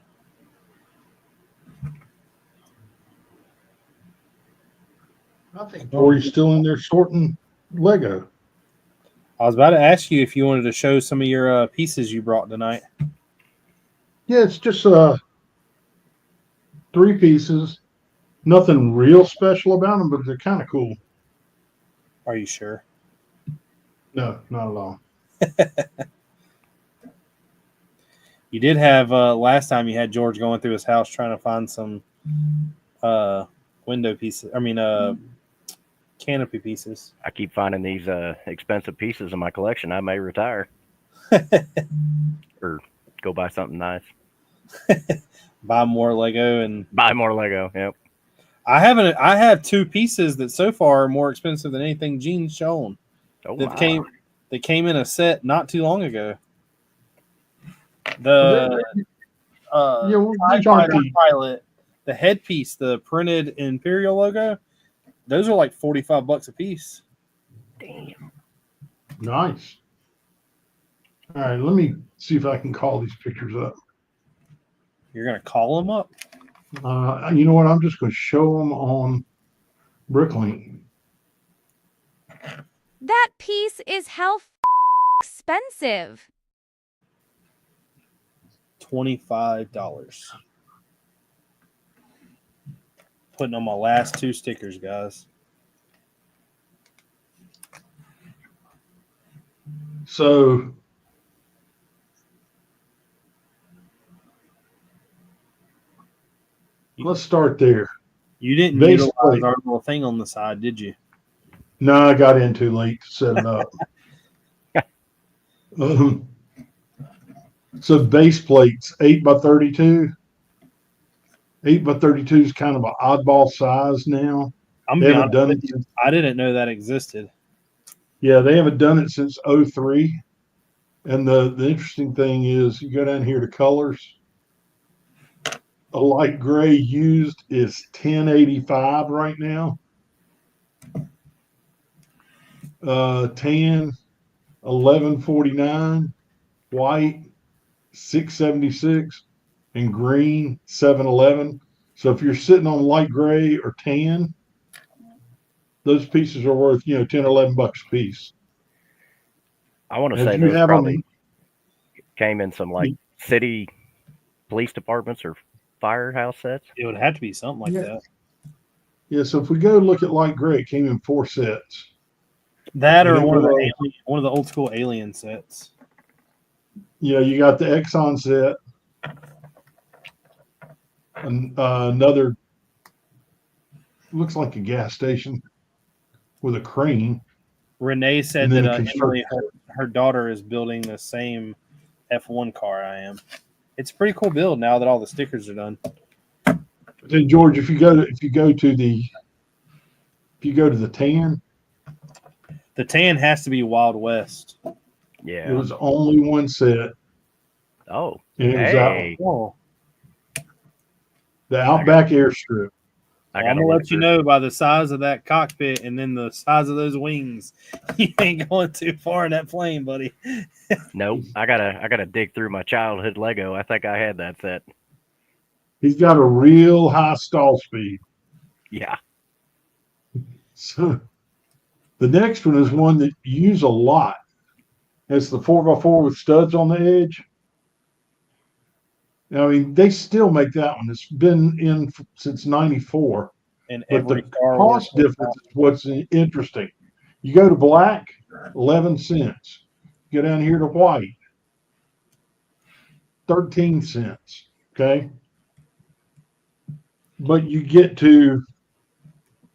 I think Tori's still in there sorting Lego. I was about to ask you if you wanted to show some of your pieces you brought tonight. Yeah, it's just 3 pieces. Nothing real special about them, but they're kind of cool. Are you sure? No, not at all. You did have last time you had George going through his house trying to find some window pieces. I mean, canopy pieces. I keep finding these expensive pieces in my collection. I may retire or go buy something nice. Buy more Lego and buy more Lego. Yep. I have 2 pieces that so far are more expensive than anything Gene's shown. Oh that my. They came in a set not too long ago. The TIE Fighter pilot, the headpiece, the printed Imperial logo, those are like $45 a piece. Damn. Nice. All right, let me see if I can call these pictures up. You're gonna call them up? You know what? I'm just going to show them on Brickin. That piece is hell expensive. $25. Putting on my last 2 stickers, guys. So let's start there. You didn't Base utilize plate. our little thing on the side, did you? No, I got in too late to set it up. So base plates, 8x32. 8x32 is kind of an oddball size now. They haven't done it since, I didn't know that existed. yeah, they haven't done it since 03. And the interesting thing is you go down here to colors. A light gray used is $10.85 right now. Tan, $11.49. White, $6.76, and green, $7.11. So if you're sitting on light gray or tan, those pieces are worth, $10 or $11 a piece. I want to If say you those have probably them, came in some like city police departments or firehouse sets. It would have to be something like that. Yeah, so if we go look at light gray, it came in 4 sets. That or And one of the old school Alien sets. You got the Exxon set, and another looks like a gas station with a crane. Renee said And then that a Emily, her daughter is building the same F1 car I am. It's a pretty cool build now that all the stickers are done. Then George, if you go to the tan, the tan has to be Wild West. Yeah. It was only 1 set. Oh. And it was Hey. the Outback Airstrip. I'm gonna let you know by the size of that cockpit and then the size of those wings, you ain't going too far in that plane, buddy. Nope. I gotta dig through my childhood Lego. I think I had that set. He's got a real high stall speed. Yeah. So the next one is one that you use a lot. It's the 4x4 with studs on the edge. I mean, they still make that one. It's been in since '94. And but every the Star cost Wars difference is what's interesting. You go to black, 11 cents. You go down here to white, 13 cents. Okay. But you get to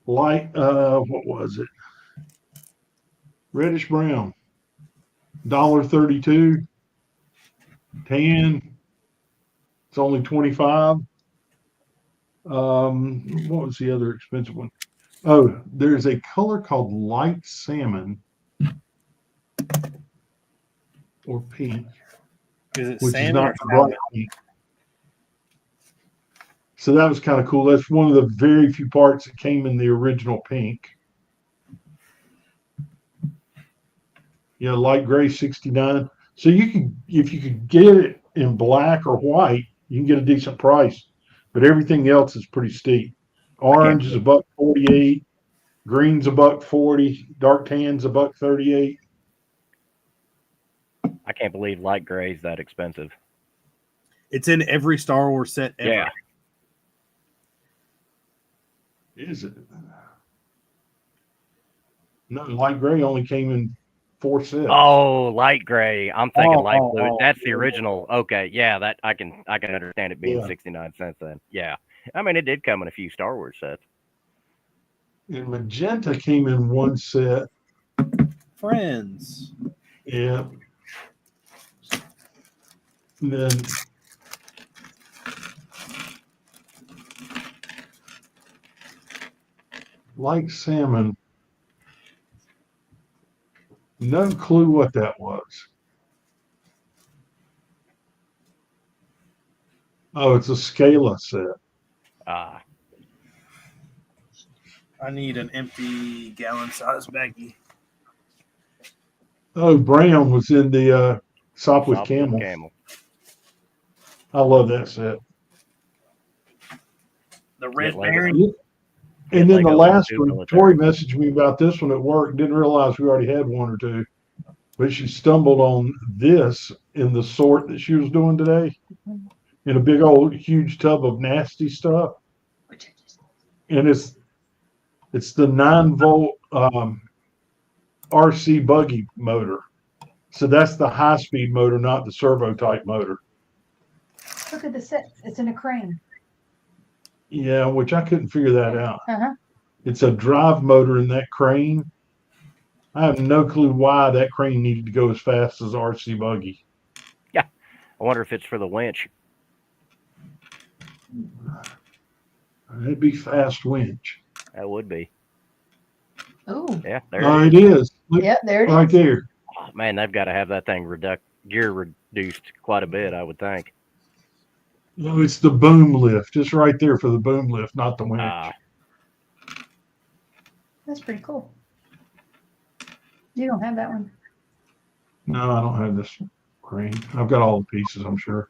light, what was it? Reddish brown, $1.32. Tan, it's only 25. What was the other expensive one? Oh, there's a color called light salmon or pink, Is it which is salmon not or bright salmon? pink. So that was kind of cool. That's one of the very few parts that came in the original pink. You know, light gray 69. So you can, if you could get it in black or white, you can get a decent price. But everything else is pretty steep. Orange is $1.48, green's $1.40, dark tan's $1.38. I can't believe light gray is that expensive. It's in every Star Wars set ever. Yeah. Is it? No, light gray only came in 4 sets. Oh, light gray. I'm thinking Oh, light oh, blue. oh. That's the original. Okay, yeah, that I can understand it being Yeah. 69 cents then. Yeah. I mean, it did come in a few Star Wars sets. And magenta came in 1 set. Friends. Yeah. And then light salmon. No clue what that was. Oh, it's a Scala set. Ah, I need an empty gallon size baggie. Oh, brown was in the Sop with Sop Camel. Camel. I love that set. The red Get Lego. berry. Yeah. Get And then the Legos last into one, military. Tori messaged me about this one at work. Didn't realize we already had one or two, but she stumbled on this in the sort that she was doing today in a big old huge tub of nasty stuff. And it's the 9-volt RC buggy motor. So that's the high speed motor, not the servo type motor. Look at the set. It's in a crane. Yeah, which I couldn't figure that out. Uh-huh. It's a drive motor in that crane. I have no clue why that crane needed to go as fast as RC buggy. I wonder if it's for the winch. It'd be fast winch. That would be. Oh, Yeah, there Oh, it it is. is. Look, yep, there it is. right there. Oh, man, they've got to have that thing gear reduced quite a bit, I would think. No, it's the boom lift. It's right there for the boom lift, not the winch. Ah, That's pretty cool. You don't have that one. No, I don't have this crane. I've got all the pieces, I'm sure.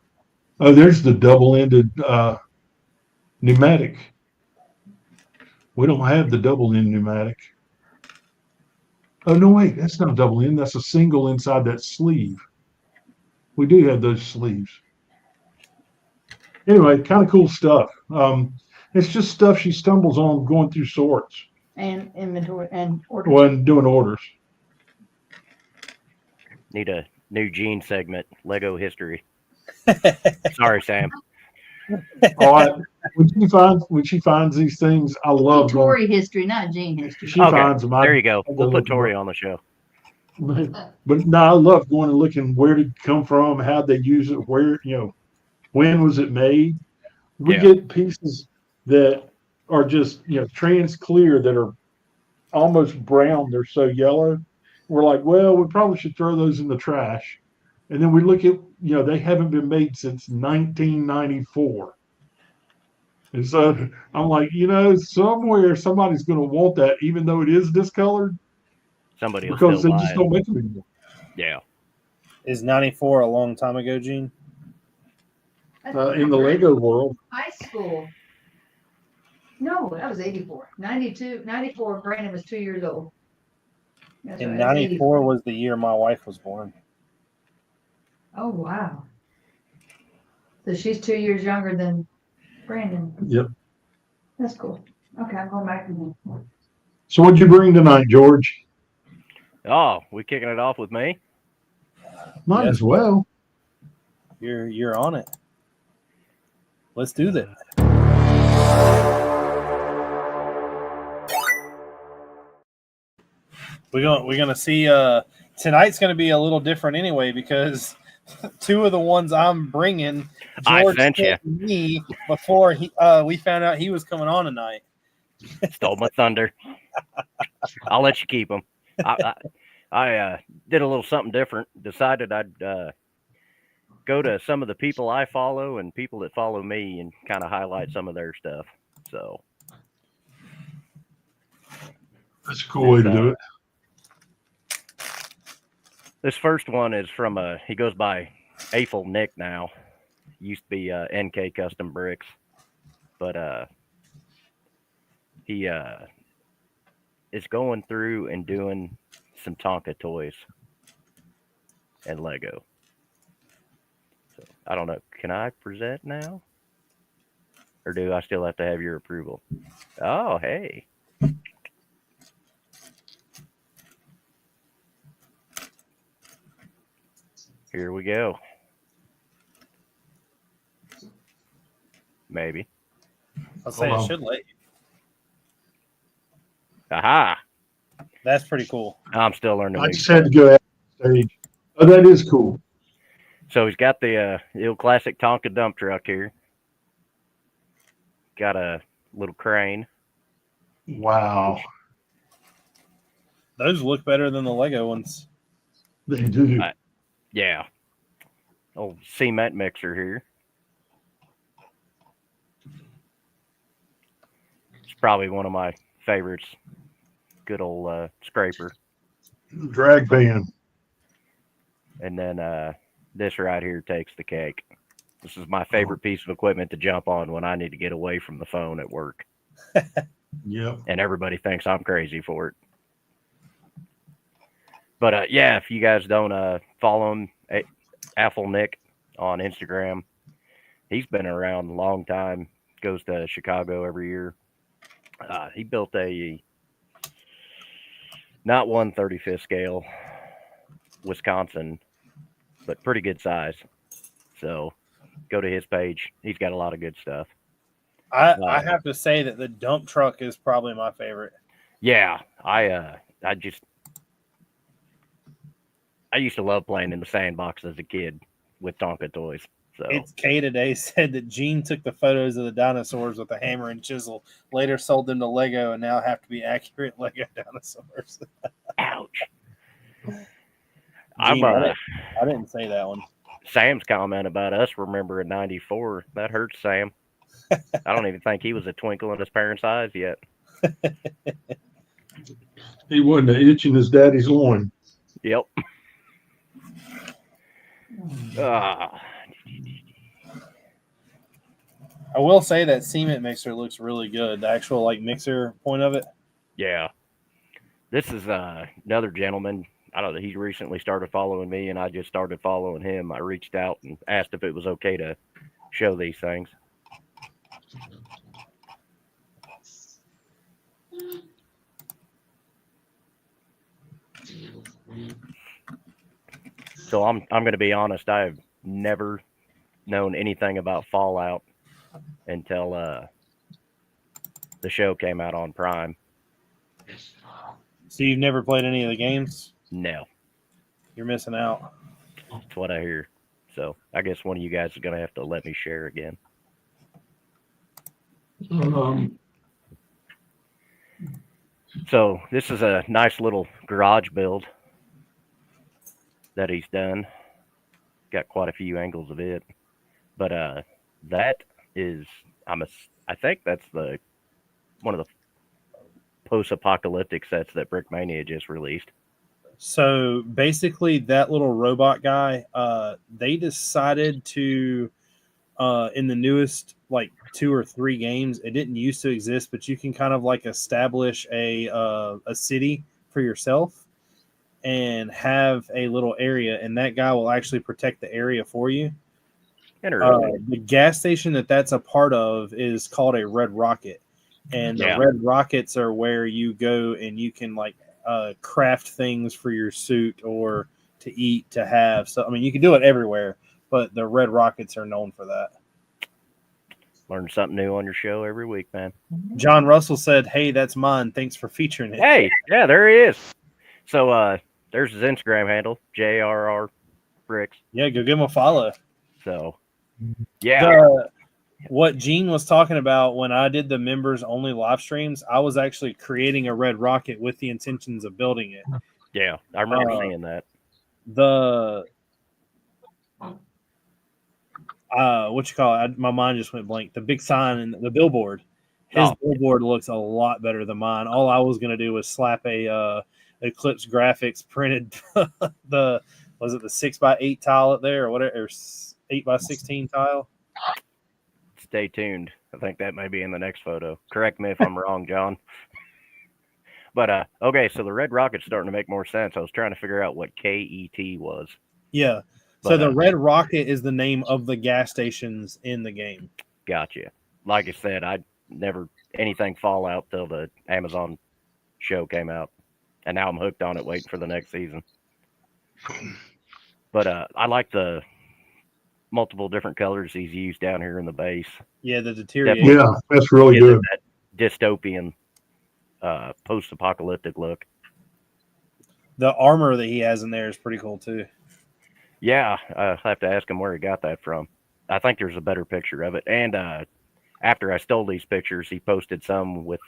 Oh, there's the double-ended pneumatic. We don't have the double-end pneumatic. Oh, no, wait, that's not double end. That's a single inside that sleeve. We do have those sleeves. Anyway, kind of cool stuff. It's just stuff she stumbles on going through sorts And inventory and order. when doing orders. need a new Gene segment, Lego history. Sorry, Sam. All right. When she finds these things, I love going. Tory history, not Gene history. She Okay, finds them. there you go. I We'll go put look Tori them on the show. up. But no, I love going and looking where did it come from, how they use it, where, when was it made. We Yeah. get pieces that are just, trans clear that are almost brown. They're so yellow. We're like, well, we probably should throw those in the trash. And then we look at, they haven't been made since 1994. And so I'm like, somewhere somebody's going to want that, even though it is discolored, Somebody will because still they buy just it. don't make them anymore. Yeah. Is 94 a long time ago, Gene? In the Lego world, High school. No, that was 84. 94, Brandon was 2 years old. That's And right, it was 94 was the year my wife was born. Oh, wow. So she's 2 years younger than Brandon. Yep. That's cool. Okay, I'm going back to him. So what'd you bring tonight, George? Oh, we kicking it off with me? Might Yes. as well. You're on it. Let's do that. We're gonna see. Tonight's gonna be a little different anyway because two of the ones I'm bringing, I George sent you. sent me before we found out he was coming on tonight. Stole my thunder. I'll let you keep them. I did a little something different. Decided I'd go to some of the people I follow and people that follow me and kind of highlight some of their stuff. So That's a cool way to do it. This first one is from he goes by Afel Nick now. Used to be NK Custom Bricks, but he is going through and doing some Tonka toys and Lego. So I don't know. Can I present now? Or do I still have to have your approval? Oh, hey. Here we go. Maybe. I'll say it should let you. Aha. That's pretty cool. I'm still learning. I just had to go out the stage. Oh, that is cool. So he's got the old classic Tonka dump truck here. Got a little crane. Wow. Those look better than the Lego ones. They do. Yeah. Old cement mixer here. It's probably one of my favorites. Good old scraper. Drag pan. And then this right here takes the cake. This is my favorite piece of equipment to jump on when I need to get away from the phone at work. Yep. And everybody thinks I'm crazy for it. But yeah, if you guys don't follow him, Affle Nick on Instagram, he's been around a long time. Goes to Chicago every year. He built a not 1/35 scale Wisconsin, but pretty good size. So go to his page. He's got a lot of good stuff. I have to say that the dump truck is probably my favorite. Yeah, I used to love playing in the sandbox as a kid with Tonka toys. So It's K today said that Gene took the photos of the dinosaurs with a hammer and chisel, later sold them to Lego, and now have to be accurate Lego dinosaurs. ouch. Gene, I didn't say that one. Sam's comment about us remembering '94. That hurts, Sam. I don't even think he was a twinkle in his parents' eyes yet. He wasn't itching his daddy's loin. Yep. Ah. I will say that cement mixer looks really good. The actual like mixer point of it. Yeah. This is another gentleman. I don't know. He recently started following me, and I just started following him. I reached out and asked if it was okay to show these things. So I'm going to be honest. I've never known anything about Fallout until the show came out on Prime. So you've never played any of the games? No, You're missing out. that's what I hear. So I guess one of you guys is going to have to let me share again. So this is a nice little garage build that he's done. Got quite a few angles of it, but that is I think that's one of the post-apocalyptic sets that Brickmania just released. So basically, that little robot guy, they decided to in the newest like 2 or 3 games, it didn't used to exist, but you can kind of like establish a city for yourself and have a little area, and that guy will actually protect the area for you. The gas station that's a part of is called a Red Rocket, and the Red Rockets are where you go and you can like craft things for your suit or to eat, to have. So I mean, you can do it everywhere, but the Red Rockets are known for that. Learn something new on your show every week, man. John Russell said, "Hey, that's mine. Thanks for featuring it." Hey, yeah, there he is. So there's his Instagram handle, JRR Bricks. Yeah, go give him a follow. So yeah, What Gene was talking about when I did the members only live streams, I was actually creating a red rocket with the intentions of building it. Yeah, I remember seeing that. The what you call it? My mind just went blank. The big sign and the billboard. His billboard looks a lot better than mine. All I was gonna do was slap a Eclipse Graphics printed the 6x8 tile up there or whatever, or 8x16 tile. Stay tuned. I think that may be in the next photo. Correct me if I'm wrong, John. But okay, so the red rocket's starting to make more sense. I was trying to figure out what KET was. Yeah. So But, the red rocket is the name of the gas stations in the game. Gotcha. Like I said, I never anything Fallout till the Amazon show came out, and now I'm hooked on it, waiting for the next season. But I like the multiple different colors he's used down here in the base. Yeah, the deterioration. Yeah, that's really Gives it good. that dystopian, post-apocalyptic look. The armor that he has in there is pretty cool too. Yeah, I have to ask him where he got that from. I think there's a better picture of it. And after I stole these pictures, he posted some with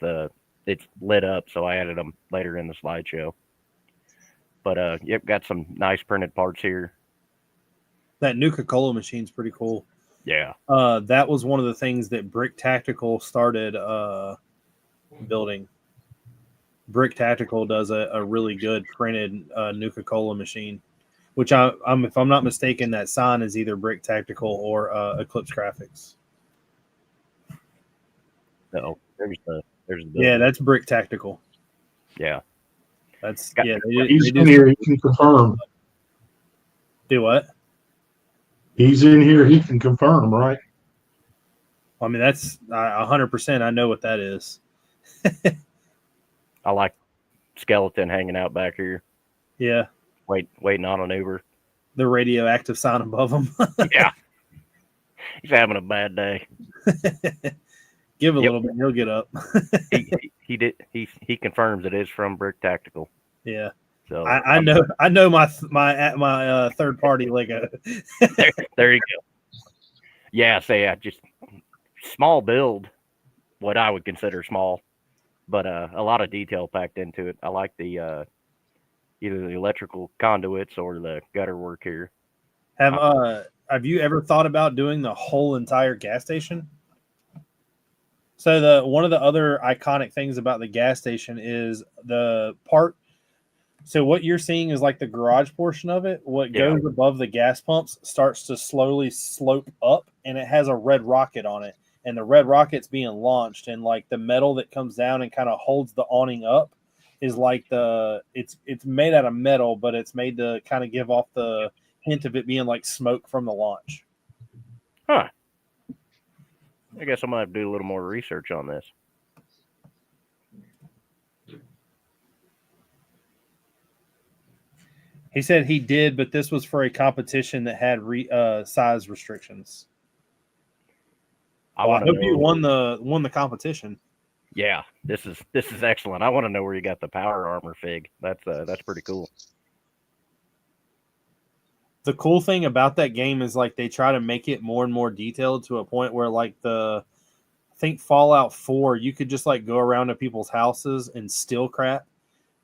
it's lit up, so I added them later in the slideshow. But yep, got some nice printed parts here. That Nuka-Cola machine's pretty cool. Yeah. That was one of the things that Brick Tactical started building. Brick Tactical does a really good printed Nuka-Cola machine, which I'm if I'm not mistaken, that sign is either Brick Tactical or Eclipse Graphics. No, there's the Yeah, that's Brick Tactical. Yeah. That's He's in here. He can confirm. Do what? He's in here. He can confirm, right? I mean, that's 100%. I know what that is. I like skeleton hanging out back here. Yeah. Waiting on an Uber. The radioactive sign above him. Yeah. He's having a bad day. Give it a little bit, he'll get up. He confirms it is from Brick Tactical. Yeah. So I know my third party Lego. there you go. Yeah, just small build, what I would consider small, but a lot of detail packed into it. I like the either the electrical conduits or the gutter work here. Have you ever thought about doing the whole entire gas station? So one of the other iconic things about the gas station is the part. So what you're seeing is like the garage portion of it. What goes above the gas pumps starts to slowly slope up, and it has a red rocket on it. And the red rocket's being launched, and like the metal that comes down and kind of holds the awning up is like it's made out of metal, but it's made to kind of give off the hint of it being like smoke from the launch. Huh. I guess I'm gonna have to do a little more research on this. He said he did, but this was for a competition that had size restrictions. I hope you won the competition. Yeah, this is excellent. I want to know where you got the power armor fig. That's pretty cool. The cool thing about that game is like they try to make it more and more detailed to a point where like I think Fallout 4, you could just like go around to people's houses and steal crap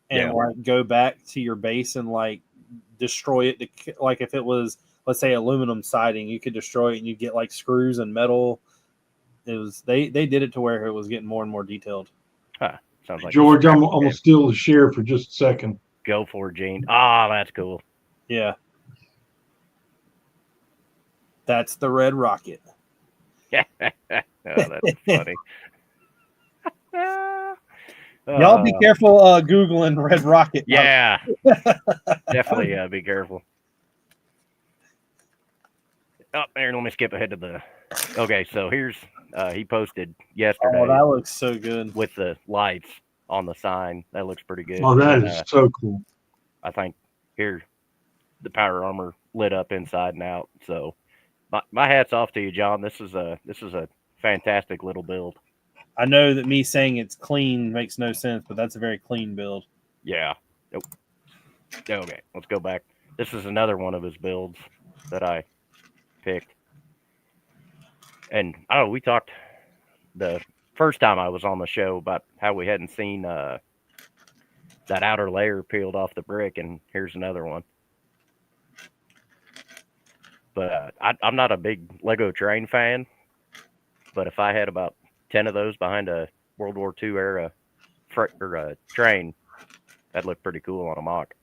and like go back to your base and like destroy it. Like if it was, let's say, aluminum siding, you could destroy it and you get like screws and metal. It was they did it to where it was getting more and more detailed. Huh. Sounds like George, I'm gonna steal the share for just a second. Go for it, Gene. Ah, that's cool. Yeah. That's the red rocket. Oh, that's funny. Y'all be careful Googling red rocket. Yeah. Definitely be careful. Oh, Aaron, let me skip ahead to the... Okay, so here's... he posted yesterday. Oh, that looks so good. With the lights on the sign. That looks pretty good. Oh, that is so cool. I think here, the power armor lit up inside and out. So... My hat's off to you, John. This is a fantastic little build. I know that me saying it's clean makes no sense, but that's a very clean build. Yeah. Nope. Okay, let's go back. This is another one of his builds that I picked. And we talked the first time I was on the show about how we hadn't seen that outer layer peeled off the brick, and here's another one. But I'm not a big Lego train fan, but if I had about 10 of those behind a World War II era train, that'd look pretty cool on a mock.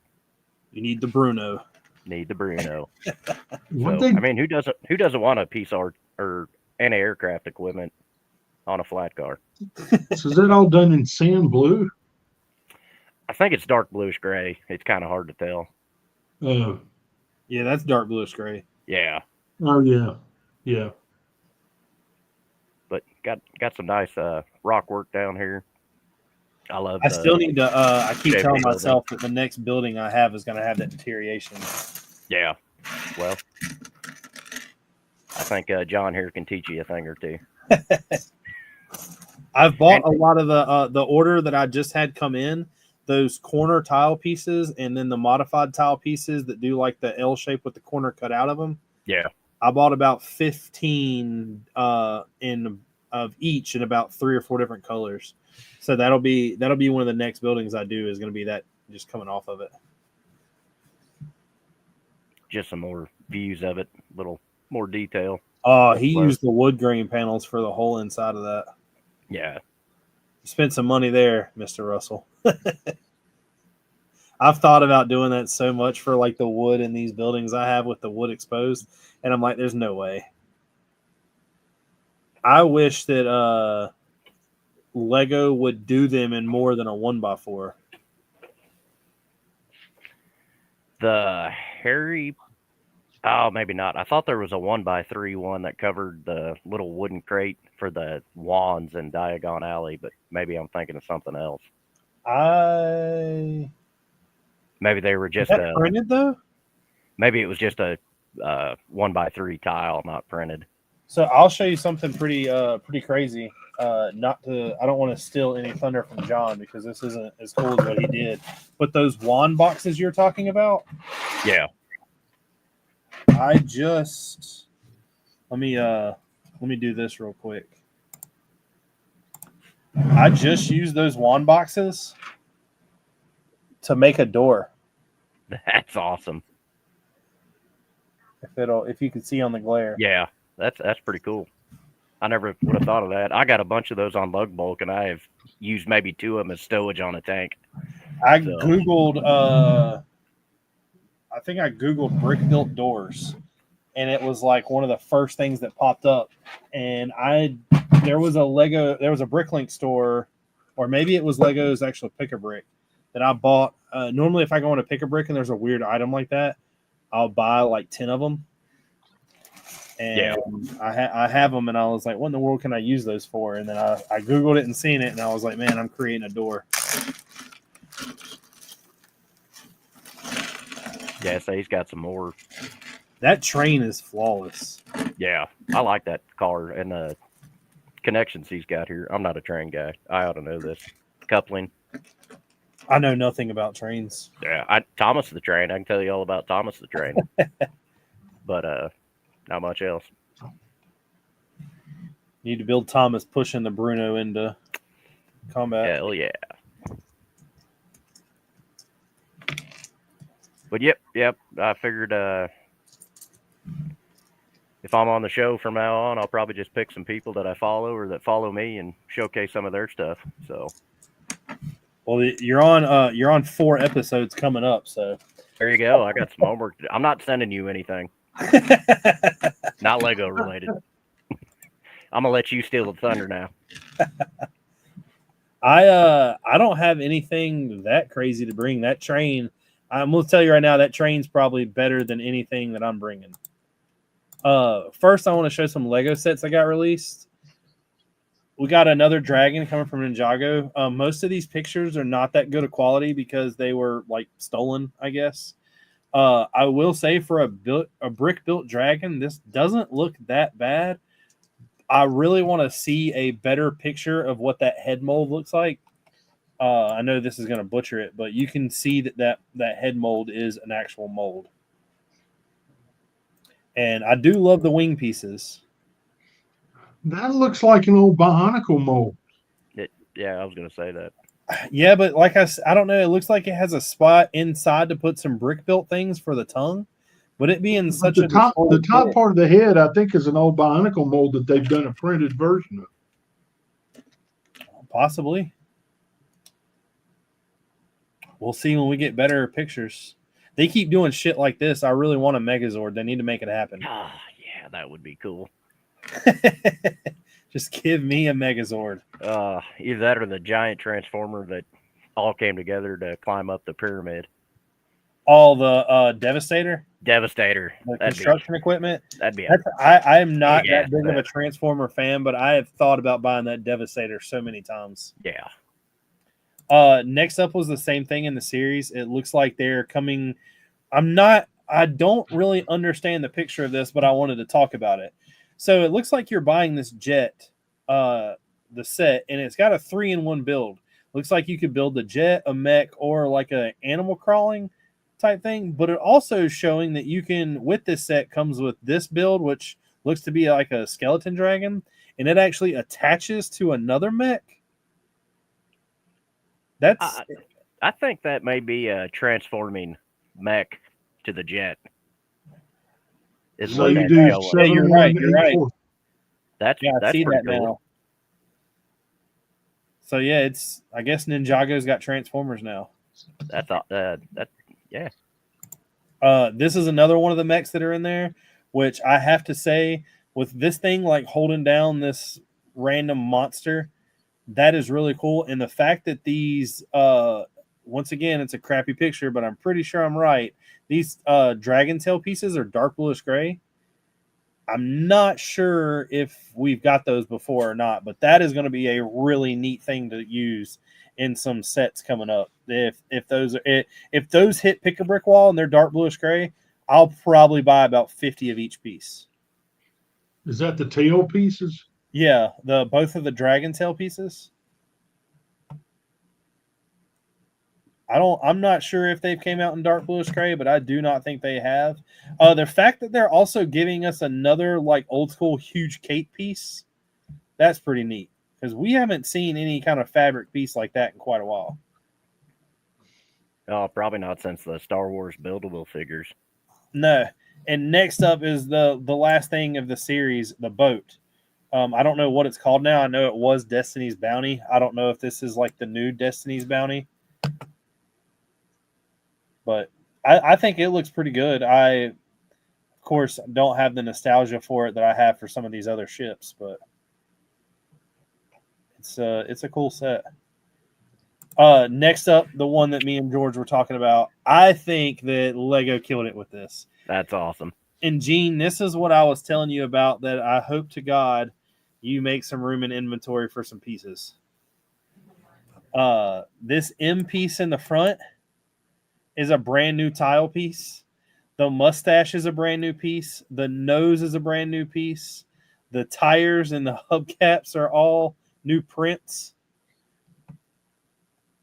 You need the Bruno. Need the Bruno. One So, thing, I mean, who doesn't want a piece of or anti-aircraft equipment on a flat car? so is that all done in sand blue? I think it's dark bluish gray. It's kind of hard to tell. Yeah, that's dark bluish gray. Yeah, Oh yeah, yeah. but got some nice rock work down here. I love. I still need to. I keep shape telling building. myself that the next building I have is going to have that deterioration. Yeah. Well, I think John here can teach you a thing or two. I've bought a lot of the order that I just had come in. Those corner tile pieces, and then the modified tile pieces that do like the L shape with the corner cut out of them. Yeah. I bought about 15 of each in about 3 or 4 different colors. So that'll be one of the next buildings I do is going to be that just coming off of it. Just some more views of it, a little more detail. He used the wood grain panels for the whole inside of that. Yeah. You spent some money there, Mr. Russell. I've thought about doing that so much for like the wood in these buildings I have with the wood exposed, and I'm like, there's no way. I wish that Lego would do them in more than a 1x4. The Harry, maybe not. I thought there was a 1x3 one that covered the little wooden crate for the wands in Diagon Alley, but maybe I'm thinking of something else. Maybe they were just printed though. Maybe it was just a 1x3 tile, not printed. So I'll show you something pretty crazy. I don't want to steal any thunder from John because this isn't as cool as what he did. But those wand boxes you're talking about, yeah. let me do this real quick. I just used those wand boxes to make a door. That's awesome. If you can see on the glare. Yeah, that's pretty cool. I never would have thought of that. I got a bunch of those on lug bulk, and I have used maybe 2 of them as stowage on a tank. Googled. I think I Googled brick built doors, and it was like one of the first things that popped up. And there was a Bricklink store, or maybe it was Lego's actual Pick a Brick that I bought. Normally, if I go on to Pick a Brick and there's a weird item like that, I'll buy like 10 of them. And yeah. I have them, and I was like, what in the world can I use those for? And then I Googled it and seen it, and I was like, man, I'm creating a door. Yeah, so he's got some more. That train is flawless. Yeah, I like that car and the connections he's got here. I'm not a train guy. I ought to know this. Coupling. I know nothing about trains. Yeah, Thomas the Train. I can tell you all about Thomas the Train. But not much else. Need to build Thomas pushing the Bruno into combat. Hell yeah. But yep. I figured if I'm on the show from now on, I'll probably just pick some people that I follow or that follow me and showcase some of their stuff. So, well, you're on 4 episodes coming up, so there you go. I got some homework. I'm not sending you anything. Not Lego related. I'm gonna let you steal the thunder now. I don't have anything that crazy to bring. That train, I'm gonna tell you right now, that train's probably better than anything that I'm bringing. First, I want to show some Lego sets I got released. We got another dragon coming from Ninjago. Most of these pictures are not that good of quality because they were like stolen, I guess. I will say for a brick built dragon, this doesn't look that bad. I really want to see a better picture of what that head mold looks like. I know this is going to butcher it, but you can see that head mold is an actual mold. And I do love the wing pieces. That looks like an old Bionicle mold. Yeah, I was gonna say that. Yeah, but like I don't know. It looks like it has a spot inside to put some brick built things for the tongue. Would it be in But such the a top, the distorted top fit? part of the head, I think, is an old Bionicle mold that they've done a printed version of. Possibly. We'll see when we get better pictures. They keep doing shit like this. I really want a Megazord. They need to make it happen. Ah, yeah, that would be cool. Just give me a Megazord. Either that or the giant transformer that all came together to climb up the pyramid. All the Devastator, Devastator. the construction equipment. That'd be I am not big-ass that big of a set. Transformer fan, but I have thought about buying that Devastator so many times. Yeah. Next up was the same thing in the series. It looks like they're coming. I don't really understand the picture of this, but I wanted to talk about it. So it looks like you're buying this jet, the set, and it's got a 3-in-1 build. Looks like you could build a jet, a mech, or like a animal crawling type thing. But it also is showing that you can, with this set, comes with this build, which looks to be like a skeleton dragon, and it actually attaches to another mech. That's I think that may be a transforming mech to the jet. Is So what you that do show was. Yeah, you're right, you're right. 718. That's I see pretty that cool. now. So yeah, it's I guess Ninjago's got Transformers now. That's yeah. This is another one of the mechs that are in there, which I have to say, with this thing like holding down this random monster, that is really cool. And the fact that these, once again, it's a crappy picture, but I'm pretty sure I'm right. These dragon tail pieces are dark bluish gray. I'm not sure if we've got those before or not, but that is going to be a really neat thing to use in some sets coming up. If those hit pick a brick wall and they're dark bluish gray, I'll probably buy about 50 of each piece. Is that the tail pieces? Yeah, both of the dragon tail pieces. I'm not sure if they've came out in dark bluish gray, but I do not think they have. The fact that they're also giving us another like old school huge cape piece, that's pretty neat because we haven't seen any kind of fabric piece like that in quite a while. Oh, probably not since the Star Wars buildable figures. No. And next up is the last thing of the series, the boat. I don't know what it's called now. I know it was Destiny's Bounty. I don't know if this is like the new Destiny's Bounty. But I think it looks pretty good. I, of course, don't have the nostalgia for it that I have for some of these other ships, but it's a cool set. Next up, the one that me and George were talking about. I think that Lego killed it with this. That's awesome. And Gene, this is what I was telling you about that I hope to God you make some room in inventory for some pieces. This M piece in the front is a brand new tile piece. The mustache is a brand new piece. The nose is a brand new piece. The tires and the hubcaps are all new prints.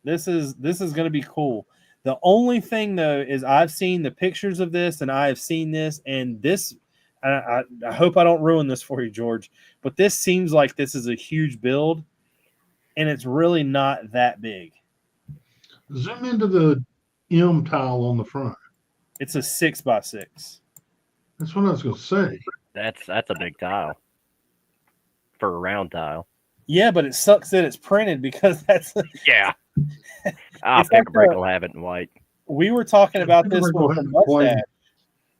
This is going to be cool. The only thing though is I've seen the pictures of this and I have seen this and this. I hope I don't ruin this for you, George, but this seems like this is a huge build, and it's really not that big. Zoom into the M tile on the front. It's a 6x6. That's what I was going to say. That's a big tile for a round tile. Yeah, but it sucks that it's printed because that's Yeah. I'll It's pick like a brick will have it in white. we were talking about this Go with ahead the and play. mustache.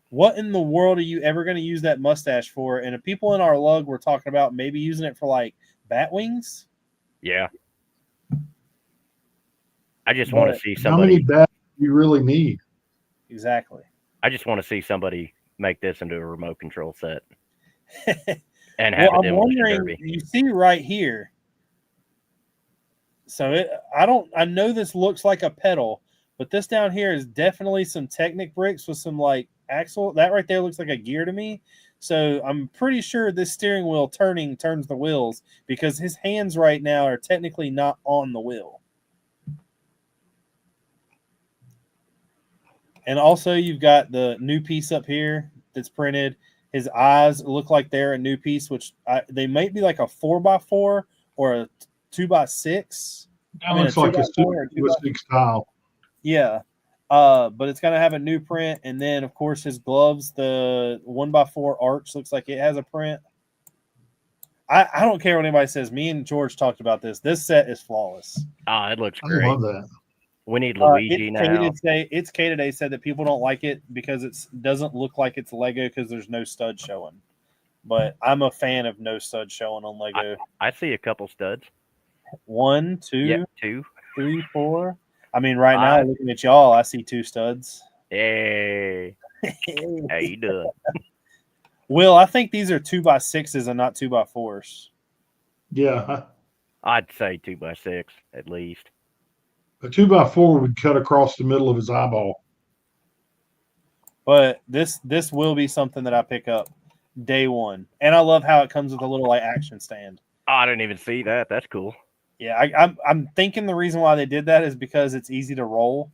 What in the world are you ever going to use that mustache for? And if people in our lug were talking about maybe using it for like bat wings. Yeah. I just want to But see How many somebody. bats do you really need? exactly. I just want to see somebody make this into a remote control set and have Well, a I'm demolition wondering. derby. You see right here. So I know this looks like a pedal, but this down here is definitely some Technic bricks with some like axle. That right there looks like a gear to me. So I'm pretty sure this steering wheel turns the wheels because his hands right now are technically not on the wheel. And also you've got the new piece up here that's printed. His eyes look like they're a new piece, which they might be like a 4x4 or a 2x6. That looks like a Super 6 tile. Yeah. But it's gonna have a new print, and then of course his gloves, the 1x4 arch looks like it has a print. I don't care what anybody says. Me and George talked about this. This set is flawless. It looks I great. love that. We need Luigi now. It's K today said that people don't like it because it doesn't look like it's Lego because there's no stud showing. But I'm a fan of no stud showing on Lego. I see a couple studs. 1, 2, Yep, 2, 3, 4. I mean, right now, looking at y'all, I see 2 studs. Hey, how you doing? Will, I think these are 2x6s and not 2x4s. Yeah. I'd say 2x6 at least. A 2x4 would cut across the middle of his eyeball. But this will be something that I pick up day one. And I love how it comes with a little like action stand. Oh, I didn't even see that. That's cool. Yeah, I'm thinking the reason why they did that is because it's easy to roll.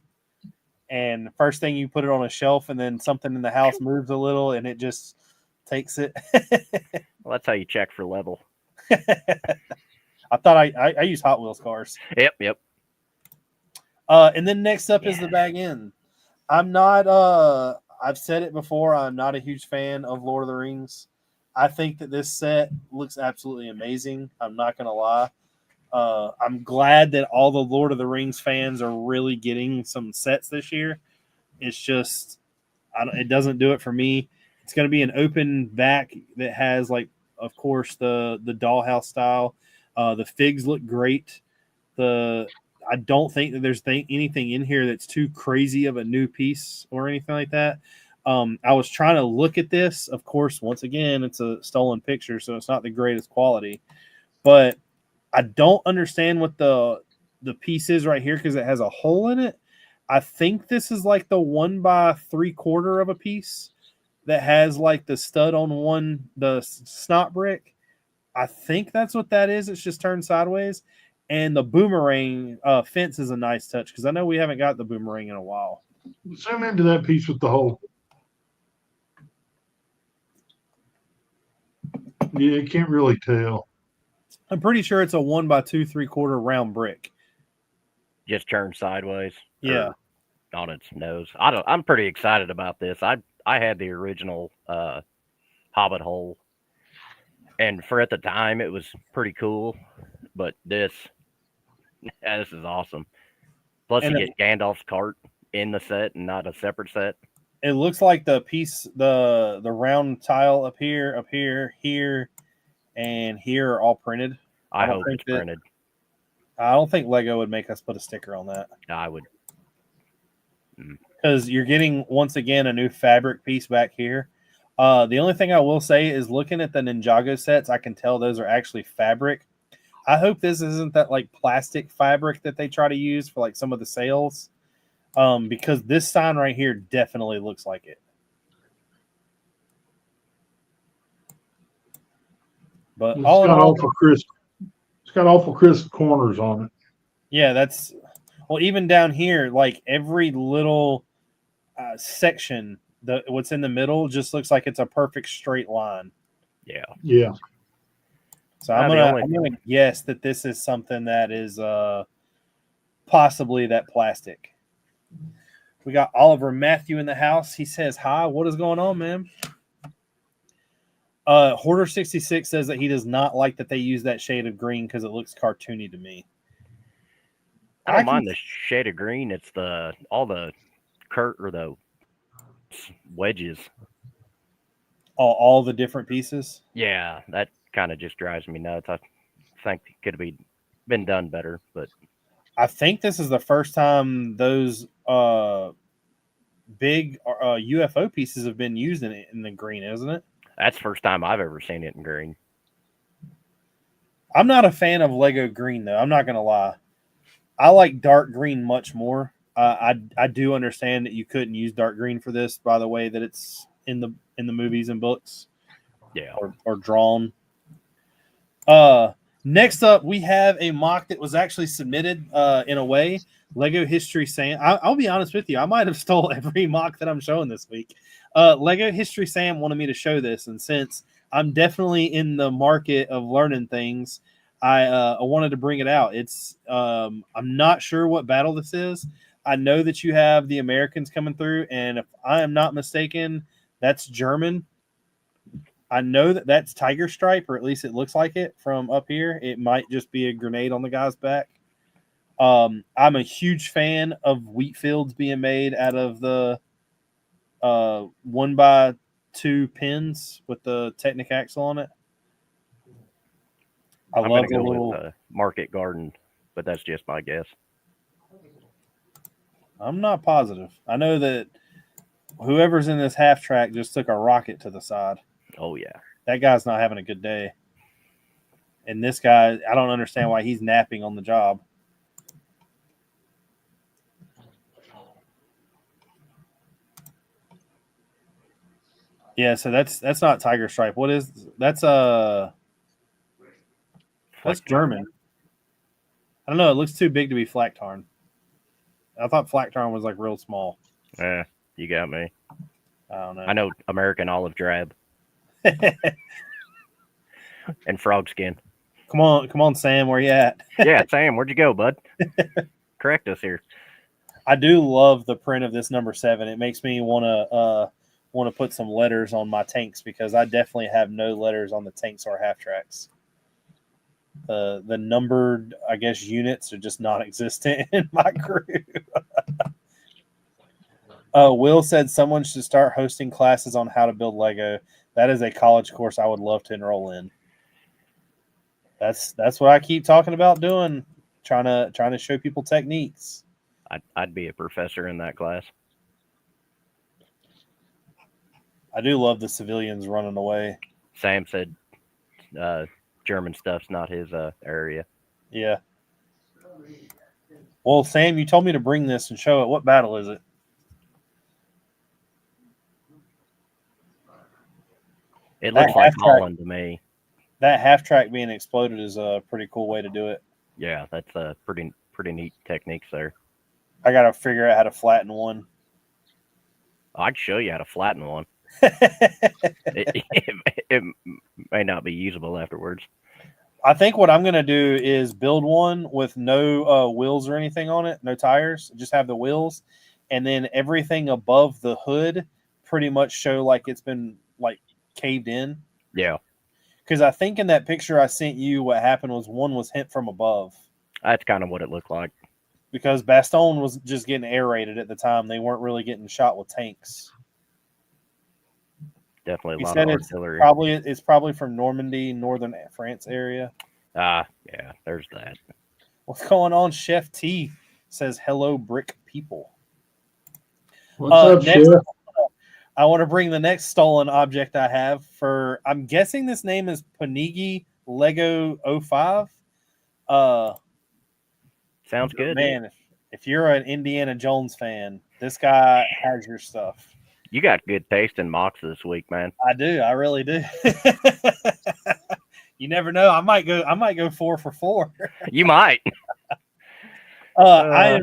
And first thing you put it on a shelf, and then something in the house moves a little, and it just takes it. Well, that's how you check for level. I thought I use Hot Wheels cars. Yep. And then next up is the bag end. I'm not. I've said it before. I'm not a huge fan of Lord of the Rings. I think that this set looks absolutely amazing. I'm not gonna lie. I'm glad that all the Lord of the Rings fans are really getting some sets this year. It's just, it doesn't do it for me. It's going to be an open back that has, like, of course, the dollhouse style. The figs look great. I don't think that there's anything in here that's too crazy of a new piece or anything like that. I was trying to look at this. Of course, once again, it's a stolen picture, so it's not the greatest quality. But I don't understand what the piece is right here because it has a hole in it. I think this is like the 1 3/4 of a piece that has like the stud on the snot brick. I think that's what that is. It's just turned sideways. And the boomerang fence is a nice touch because I know we haven't got the boomerang in a while. Zoom into that piece with the hole. Yeah, you can't really tell. I'm pretty sure it's a 1 2 3/4 round brick. Just turned sideways. Yeah. On its nose. I'm pretty excited about this. I had the original Hobbit hole, and for at the time it was pretty cool. But this is awesome. Plus, you get Gandalf's cart in the set and not a separate set. It looks like the piece, the round tile up here, here, and here are all printed. I hope it's printed. I don't think Lego would make us put a sticker on that. I would. Because you're getting, once again, a new fabric piece back here. The only thing I will say is looking at the Ninjago sets, I can tell those are actually fabric. I hope this isn't that like plastic fabric that they try to use for like some of the sales. Because this sign right here definitely looks like it. But it's got awful crisp corners on it. Yeah, that's even down here, like every little section, what's in the middle just looks like it's a perfect straight line. Yeah. So I'm gonna guess that this is something that is possibly that plastic. We got Oliver Matthew in the house. He says, "Hi, what is going on, man?" Hoarder 66 says that he does not like that they use that shade of green because it looks cartoony to me. I don't mind the shade of green. It's all the wedges. All the different pieces. Yeah, that kind of just drives me nuts. I think it could have been done better, but I think this is the first time those big UFO pieces have been used in the green, isn't it? That's the first time I've ever seen it in green. I'm not a fan of Lego green, though. I'm not going to lie. I like dark green much more. I do understand that you couldn't use dark green for this, by the way that it's in the movies and books. Yeah. Or drawn. Next up, we have a mock that was actually submitted in a way. Lego History saying, I'll be honest with you, I might have stole every mock that I'm showing this week. Lego History Sam wanted me to show this, and since I'm definitely in the market of learning things, I wanted to bring it out. It's I'm not sure what battle this is. I know that you have the Americans coming through, and if I am not mistaken, that's German. I know that that's Tiger Stripe, or at least it looks like it from up here. It might just be a grenade on the guy's back. I'm a huge fan of wheat fields being made out of the 1x2 pins with the Technic axle on it. I'm love gonna the go little. with Market Garden, but that's just my guess. I'm not positive. I know that whoever's in this half track just took a rocket to the side. Oh yeah, That guy's not having a good day. And this guy, I don't understand why he's napping on the job. Yeah, so that's not Tiger Stripe. What is that's German. I don't know. It looks too big to be Flaktarn. I thought Flaktarn was like real small. You got me. I don't know. I know American Olive Drab and Frog Skin. Come on, Sam. Where you at? Yeah, Sam, where'd you go, bud? Correct us here. I do love the print of this number 7. It makes me want to put some letters on my tanks because I definitely have no letters on the tanks or half tracks. The numbered, I guess, units are just non-existent in my crew. Will said someone should start hosting classes on how to build Lego. That is a college course I would love to enroll in. That's what I keep talking about doing, trying to show people techniques. I'd be a professor in that class. I do love the civilians running away. Sam said German stuff's not his area. Yeah. Well, Sam, you told me to bring this and show it. What battle is it? It looks like Holland to me. That half track being exploded is a pretty cool way to do it. Yeah, that's a pretty neat techniques there. I got to figure out how to flatten one. I'd show you how to flatten one. it may not be usable afterwards. I think what I'm going to do is build one with no wheels or anything on it, no tires, just have the wheels, and then everything above the hood pretty much show like it's been like caved in. Yeah. Because I think in that picture I sent you, what happened was one was hit from above. That's kind of what it looked like. Because Bastogne was just getting aerated at the time. They weren't really getting shot with tanks. Definitely a lot of artillery. It's probably from Normandy, northern France area. Yeah, there's that. What's going on? Chef T says, hello, brick people. What's up, next, Chef? I want to bring the next stolen object I have for, I'm guessing this name is Panigi Lego 05. Sounds good. Man, if you're an Indiana Jones fan, this guy has your stuff. You got good taste in mocks this week, man. I do. I really do. You never know. I might go 4 for 4. You might. I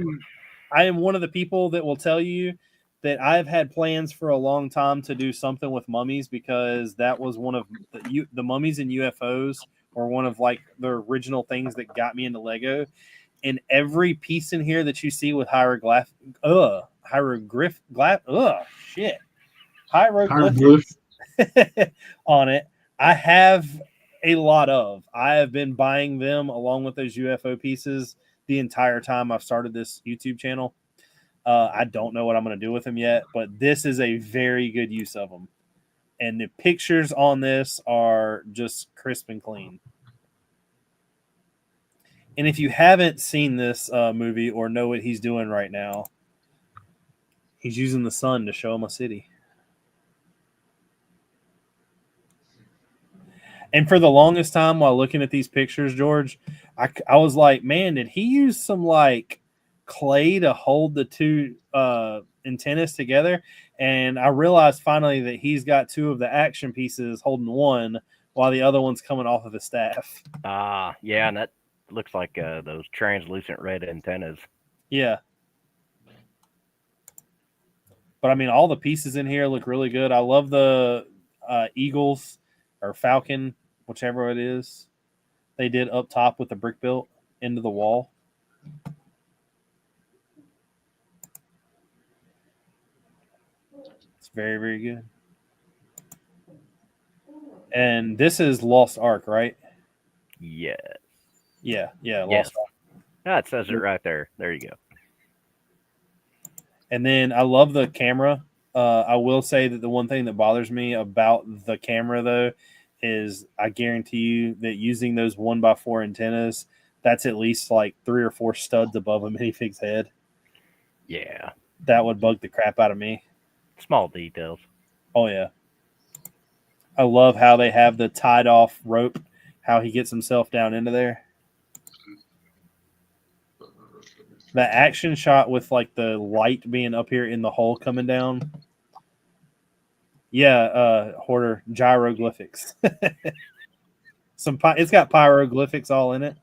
am one of the people that will tell you that I've had plans for a long time to do something with mummies because that was one of the mummies and UFOs were one of like the original things that got me into Lego. And every piece in here that you hieroglyphs on it, I have a lot of. I have been buying them along with those UFO pieces the entire time I've started this YouTube channel. I don't know what I'm going to do with them yet, but this is a very good use of them. And the pictures on this are just crisp and clean. And if you haven't seen this movie or know what he's doing right now, he's using the sun to show him a city. And for the longest time while looking at these pictures, George, I was like, man, did he use some like clay to hold the two antennas together? And I realized finally that he's got 2 of the action pieces holding one while the other one's coming off of the staff. Yeah, and that looks like those translucent red antennas. Yeah. But I mean, all the pieces in here look really good. I love the Eagles or Falcon, whichever it is. They did up top with the brick built into the wall. It's very, very good. And this is Lost Ark, right? Yeah. Yeah, Lost Yes. Ark. Ah, it says it right there. There you go. And then I love the camera. I will say that the one thing that bothers me about the camera, though, is I guarantee you that using those 1x4 antennas, that's at least like 3 or 4 studs above a minifig's head. Yeah. That would bug the crap out of me. Small details. Oh, yeah. I love how they have the tied off rope, how he gets himself down into there. The action shot with like the light being up here in the hole coming down. Yeah, Hoarder, gyroglyphics. It's got pyroglyphics all in it.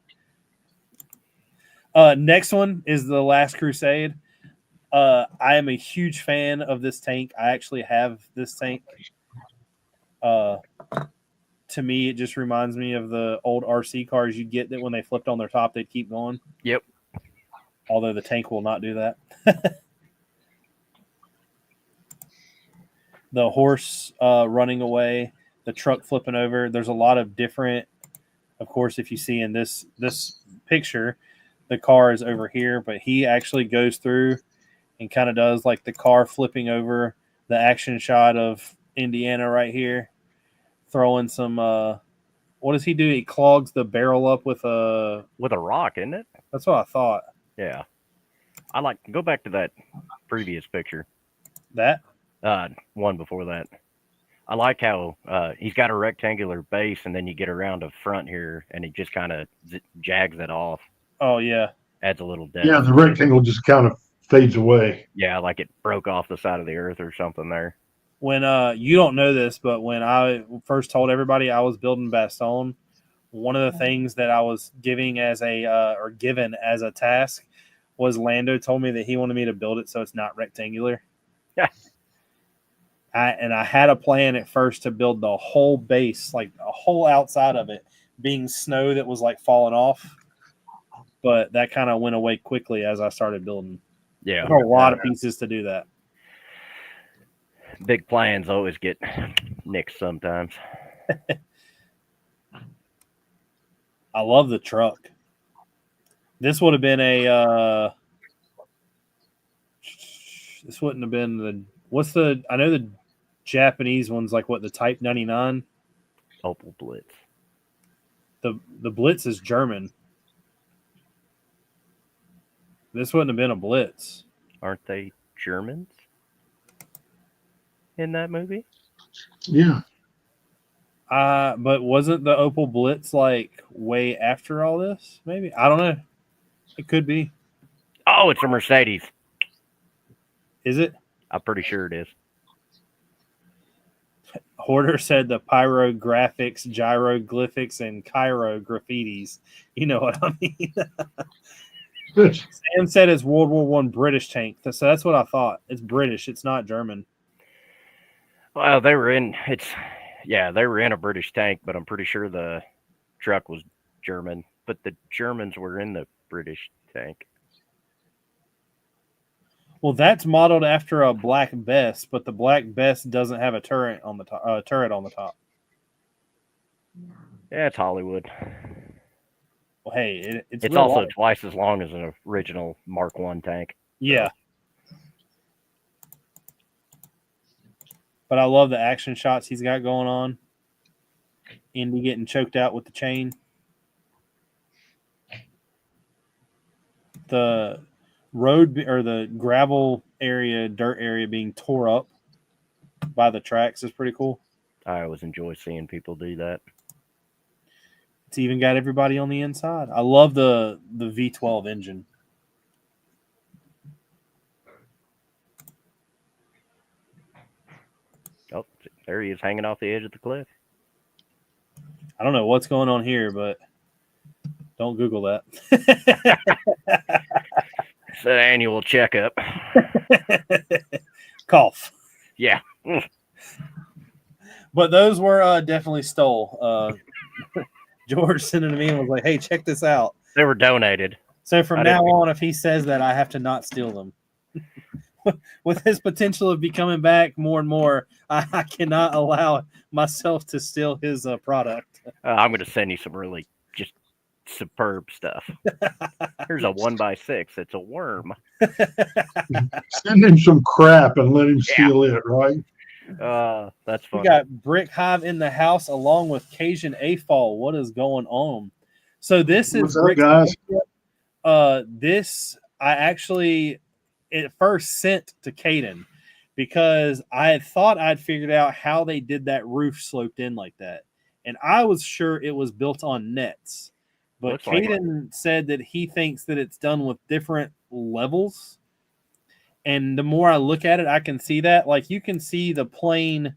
Next one is the Last Crusade. I am a huge fan of this tank. I actually have this tank. To me, it just reminds me of the old RC cars you'd get that when they flipped on their top, they'd keep going. Yep. Although the tank will not do that. The horse running away, the truck flipping over. There's a lot of different. Of course, if you see in this picture, the car is over here, but he actually goes through and kind of does like the car flipping over, the action shot of Indiana right here, throwing some. What does he do? He clogs the barrel up with a rock, isn't it? That's what I thought. Yeah. I like go back to that previous picture. That one before that. I like how he's got a rectangular base, and then you get around the front here, and he just kind of jags it off. Oh yeah, adds a little depth. Yeah, the rectangle just kind of fades away. Yeah, like it broke off the side of the earth or something there. When you don't know this, but when I first told everybody I was building Bastogne, one of the things that I was given as a task was Lando told me that he wanted me to build it so it's not rectangular. Yeah. I had a plan at first to build the whole base, like a whole outside of it, being snow that was like falling off. But that kind of went away quickly as I started building. Yeah. There are a lot of pieces to do that. Big plans always get nixed sometimes. I love the truck. This would have been this wouldn't have been I know the Japanese one's like what, the Type 99? Opel Blitz. The Blitz is German. This wouldn't have been a Blitz. Aren't they Germans in that movie? Yeah. But wasn't the Opel Blitz like way after all this? Maybe. I don't know. It could be. Oh, it's a Mercedes. Is it? I'm pretty sure it is. Hoarder said the pyrographics, gyroglyphics, and Cairo graffitis. You know what I mean? Sam said it's World War I British tank. So that's what I thought. It's British. It's not German. Well, they were in a British tank, but I'm pretty sure the truck was German. But the Germans were in the British tank. Well, that's modeled after a Black Bess, but the Black Bess doesn't have a turret on the top. Yeah, it's Hollywood. Well, hey, it's also twice as long as an original Mark I tank. Yeah. But I love the action shots he's got going on. Indy getting choked out with the chain. The road or the gravel area, dirt area being tore up by the tracks is pretty cool. I always enjoy seeing people do that. It's even got everybody on the inside. I love the V12 engine. Oh, there he is hanging off the edge of the cliff. I don't know what's going on here, but don't Google that. It's an annual checkup. Cough. Yeah. But those were definitely stole. George sent it to me and was like, "Hey, check this out." They were donated. So from I now didn't- on, if he says that, I have to not steal them. With his potential of becoming back more and more, I cannot allow myself to steal his product. I'm going to send you some really just superb stuff. Here's a 1x6. It's a worm. Send him some crap and let him steal it, right? That's We funny. got Brick Hive in the house along with Cajun AFall. What is going on? So this is What's up, Brick's guys? this I actually at first sent to Caden because I had thought I'd figured out how they did that roof sloped in like that. And I was sure it was built on nets. But Looks like it. Caden said that he thinks that it's done with different levels. And the more I look at it, I can see that. Like you can see the plane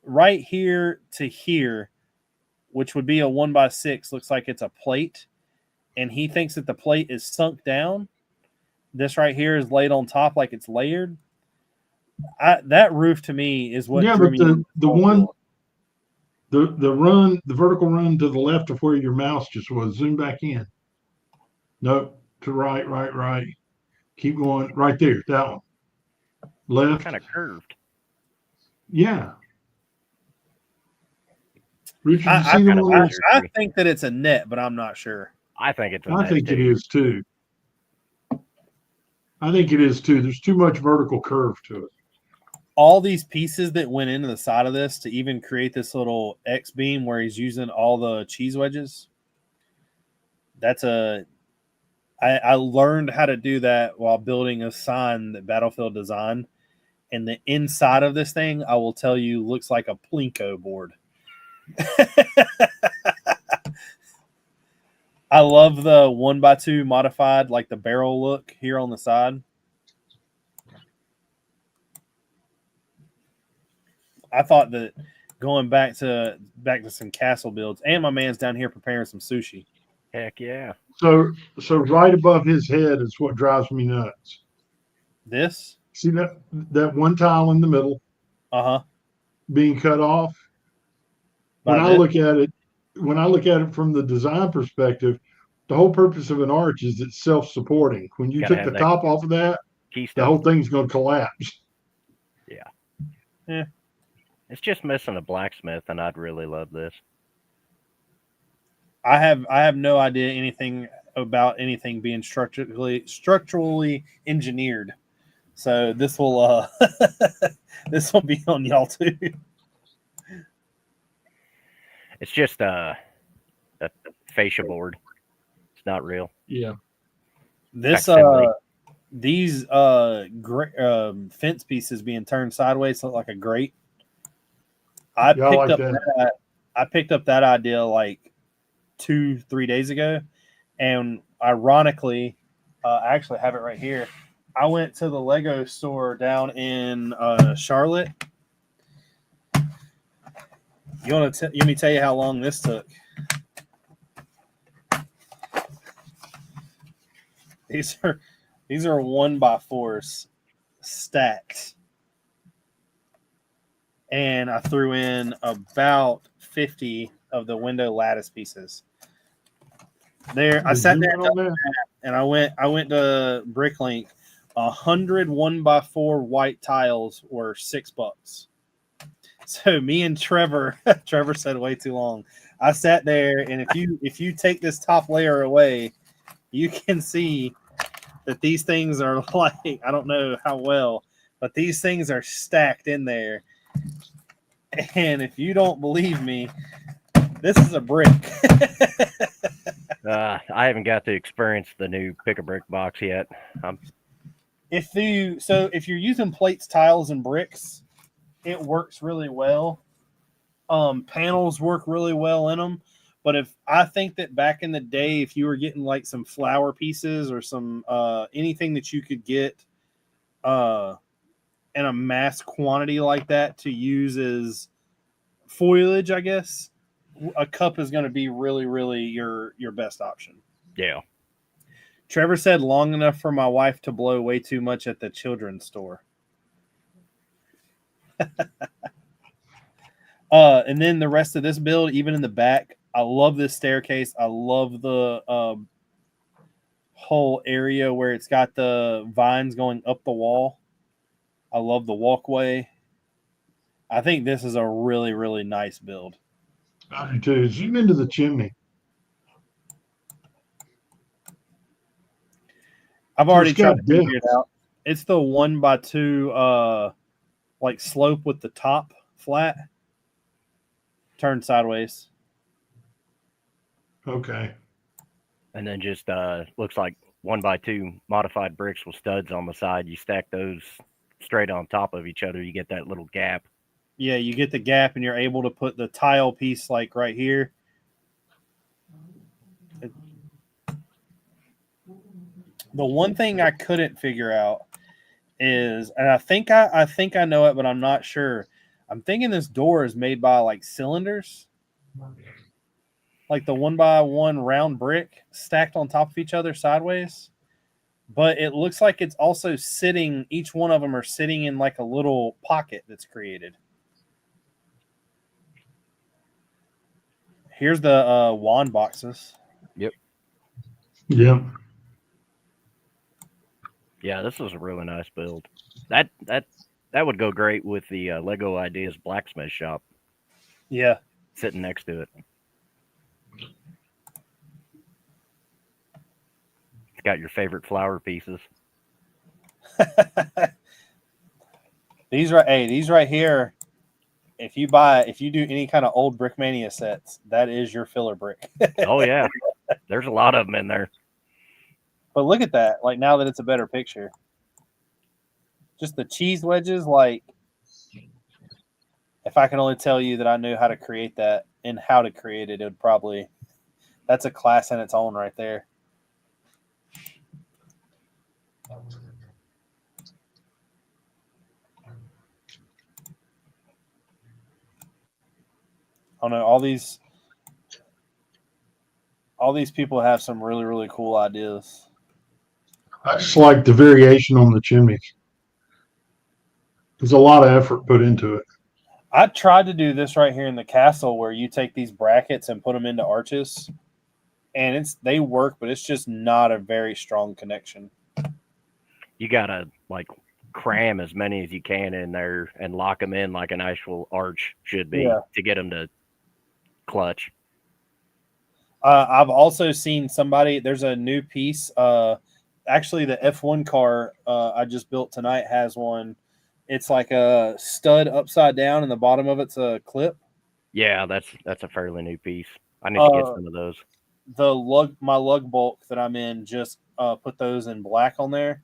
right here to here, which would be a 1x6, looks like it's a plate. And he thinks that the plate is sunk down. This right here is laid on top like it's layered. That roof to me is what drew but me. the one the vertical run to the left of where your mouse just was, zoom back in. Nope, to right. Keep going right there, that one. Left. Kind of curved. Yeah. Richard, you I see the kinda one? wonder. I think that it's a net, but I'm not sure. I think it's a I net, think it too. is too. I think it is too. There's too much vertical curve to it. All these pieces that went into the side of this to even create this little X beam where he's using all the cheese wedges. I learned how to do that while building a sign that Battlefield designed. And the inside of this thing, I will tell you, looks like a Plinko board. I love the 1x2 modified, like the barrel look here on the side. I thought that going back to some castle builds, and my man's down here preparing some sushi. Heck yeah. So right above his head is what drives me nuts. This, See that one tile in the middle being cut off? When I look at it from the design perspective, the whole purpose of an arch is it's self-supporting. When you Gotta took have the that top off of that, the keystone. whole thing's going to collapse. Yeah. It's just missing a blacksmith, and I'd really love this. I have no idea anything about anything being structurally engineered. So this will this will be on y'all too. It's just a fascia board. It's not real. Yeah. This Facsimile. these fence pieces being turned sideways look like a grate. I picked up that idea like 2-3 days ago, and ironically, I actually have it right here. I went to the Lego store down in Charlotte. You want to let me tell you how long this took? These are 1x4s stacked, and I threw in about 50 of the window lattice pieces. There, I sat there and I went to Bricklink. 100 1x4 white tiles were $6. So me and Trevor said way too long. I sat there, and if you take this top layer away, you can see that these things are like, I don't know how well, but these things are stacked in there. And if you don't believe me, this is a brick. I haven't got to experience the new Pick-a-Brick box yet. If you're using plates, tiles, and bricks, it works really well. Panels work really well in them. But I think that back in the day, if you were getting like some flower pieces or some anything that you could get in a mass quantity like that to use as foliage, I guess a cup is going to be really, really your best option. Yeah. Trevor said long enough for my wife to blow way too much at the children's store. And then the rest of this build, even in the back, I love this staircase. I love the whole area where it's got the vines going up the wall. I love the walkway. I think this is a really, really nice build. I do too. Zoom into the chimney. I've So already it's got tried to figure depth. it out. It's the 1x2 like slope with the top flat. Turn sideways. Okay. And then just looks like 1x2 modified bricks with studs on the side. You stack those straight on top of each other, you get that little gap. Yeah, you get the gap and you're able to put the tile piece like right here. The one thing I couldn't figure out is, and I think I know it, but I'm not sure. I'm thinking this door is made by like cylinders, like the 1x1 round brick stacked on top of each other sideways. But it looks like it's also sitting. Each one of them are sitting in like a little pocket that's created. Here's the wand boxes. Yep. Yep. Yeah, this is a really nice build. That would go great with the Lego Ideas blacksmith shop Yeah. sitting next to it. It's got your favorite flower pieces. These right here. If you do any kind of old Brickmania sets, that is your filler brick. Oh yeah, there's a lot of them in there. But look at that! Like now that it's a better picture, just the cheese wedges. Like, if I can only tell you that I knew how to create that and how to create it, it would probably. That's a class in its own right there. Oh no, all these people have some really, really cool ideas. I just like the variation on the chimneys. There's a lot of effort put into it. I tried to do this right here in the castle where you take these brackets and put them into arches, and they work, but it's just not a very strong connection. You gotta like cram as many as you can in there and lock them in like an actual arch should be to get them to clutch. I've also seen somebody. There's a new piece. Actually, the F1 car I just built tonight has one. It's like a stud upside down, and the bottom of it's a clip. Yeah, that's a fairly new piece. I need to get some of those. My lug bulk that I'm in just put those in black on there.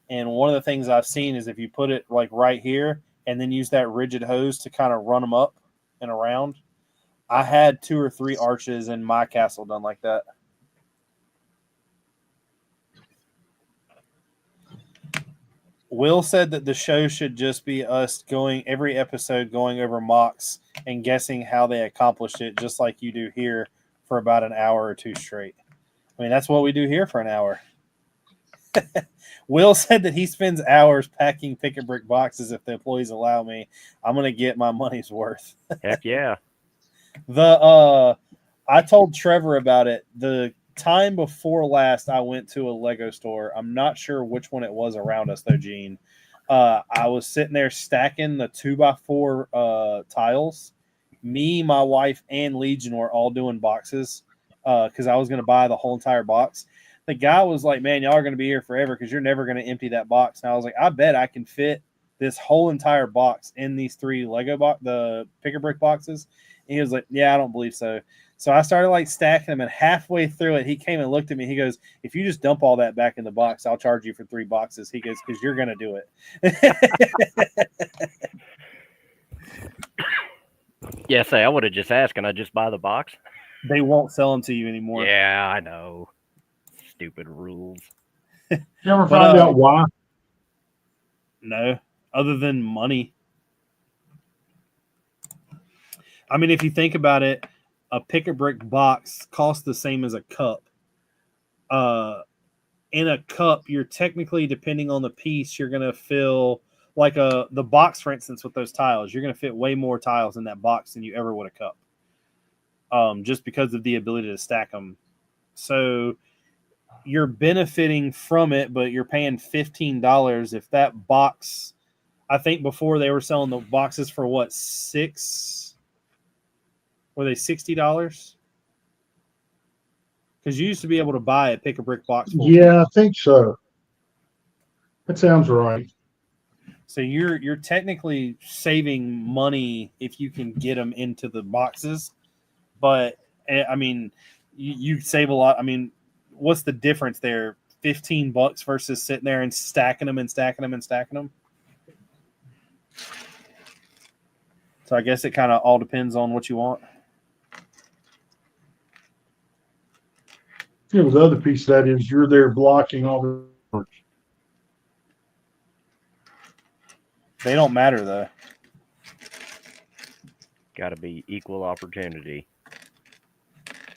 And one of the things I've seen is if you put it like right here and then use that rigid hose to kind of run them up and around. I had 2 or 3 arches in my castle done like that. Will said that the show should just be us going every episode going over mocks and guessing how they accomplished it, just like you do here for about an hour or 2 straight. I mean, that's what we do here for an hour. Will said that he spends hours packing picket brick boxes. If the employees allow me, I'm going to get my money's worth. Heck yeah. I told Trevor about it. The time before last I went to a Lego store. I'm not sure which one it was around us though, Gene. I was sitting there stacking the 2x4 tiles. Me, my wife, and Legion were all doing boxes because I was going to buy the whole entire box. The guy was like, man, y'all are going to be here forever because you're never going to empty that box. And I was like, I bet I can fit this whole entire box in these 3 the picker brick boxes. And he was like, yeah, I don't believe so. So I started like stacking them, and halfway through it, he came and looked at me. He goes, if you just dump all that back in the box, I'll charge you for 3 boxes. He goes, because you're going to do it. Yeah, say I would have just asked, can I just buy the box? They won't sell them to you anymore. Yeah, I know. Stupid rules. You ever find out why? No, other than money. I mean, if you think about it, a pick-a-brick box costs the same as a cup. In a cup, you're technically, depending on the piece, you're going to fill like the box, for instance, with those tiles, you're going to fit way more tiles in that box than you ever would a cup, just because of the ability to stack them. So you're benefiting from it, but you're paying $15 if that box. I think before they were selling the boxes for what, were they $60? Because you used to be able to buy a pick a brick box full. Yeah, I think so. That sounds right. So you're technically saving money if you can get them into the boxes, but I mean, you save a lot. I mean, what's the difference there? $15 versus sitting there and stacking them and stacking them and stacking them. So I guess it kind of all depends on what you want. You know, the other piece of that is you're there blocking all the. They don't matter though. Got to be equal opportunity.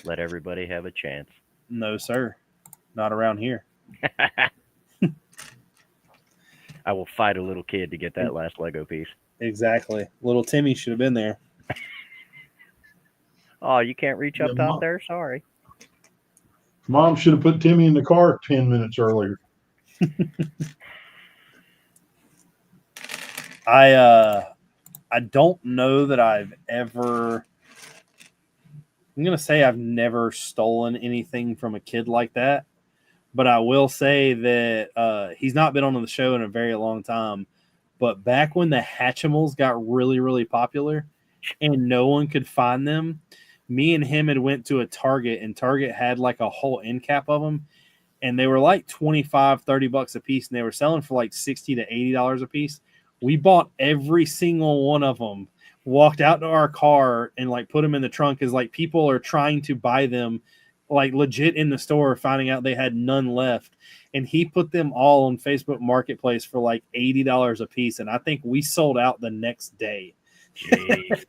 Let everybody have a chance. No, sir. Not around here. I will fight a little kid to get that last Lego piece. Exactly. Little Timmy should have been there. Oh, you can't reach up Yeah, top there? Sorry. Mom should have put Timmy in the car 10 minutes earlier. I don't know that I've ever. I'm gonna say I've never stolen anything from a kid like that, but I will say that he's not been on the show in a very long time. But back when the Hatchimals got really, really popular, and no one could find them, me and him had went to a Target, and Target had like a whole end cap of them, and they were like $25-$30 a piece, and they were selling for like $60 to $80 a piece. We bought every single one of them, walked out to our car, and like put them in the trunk as like people are trying to buy them, like legit in the store, finding out they had none left. And he put them all on Facebook Marketplace for like $80 a piece, and I think we sold out the next day. Jeez.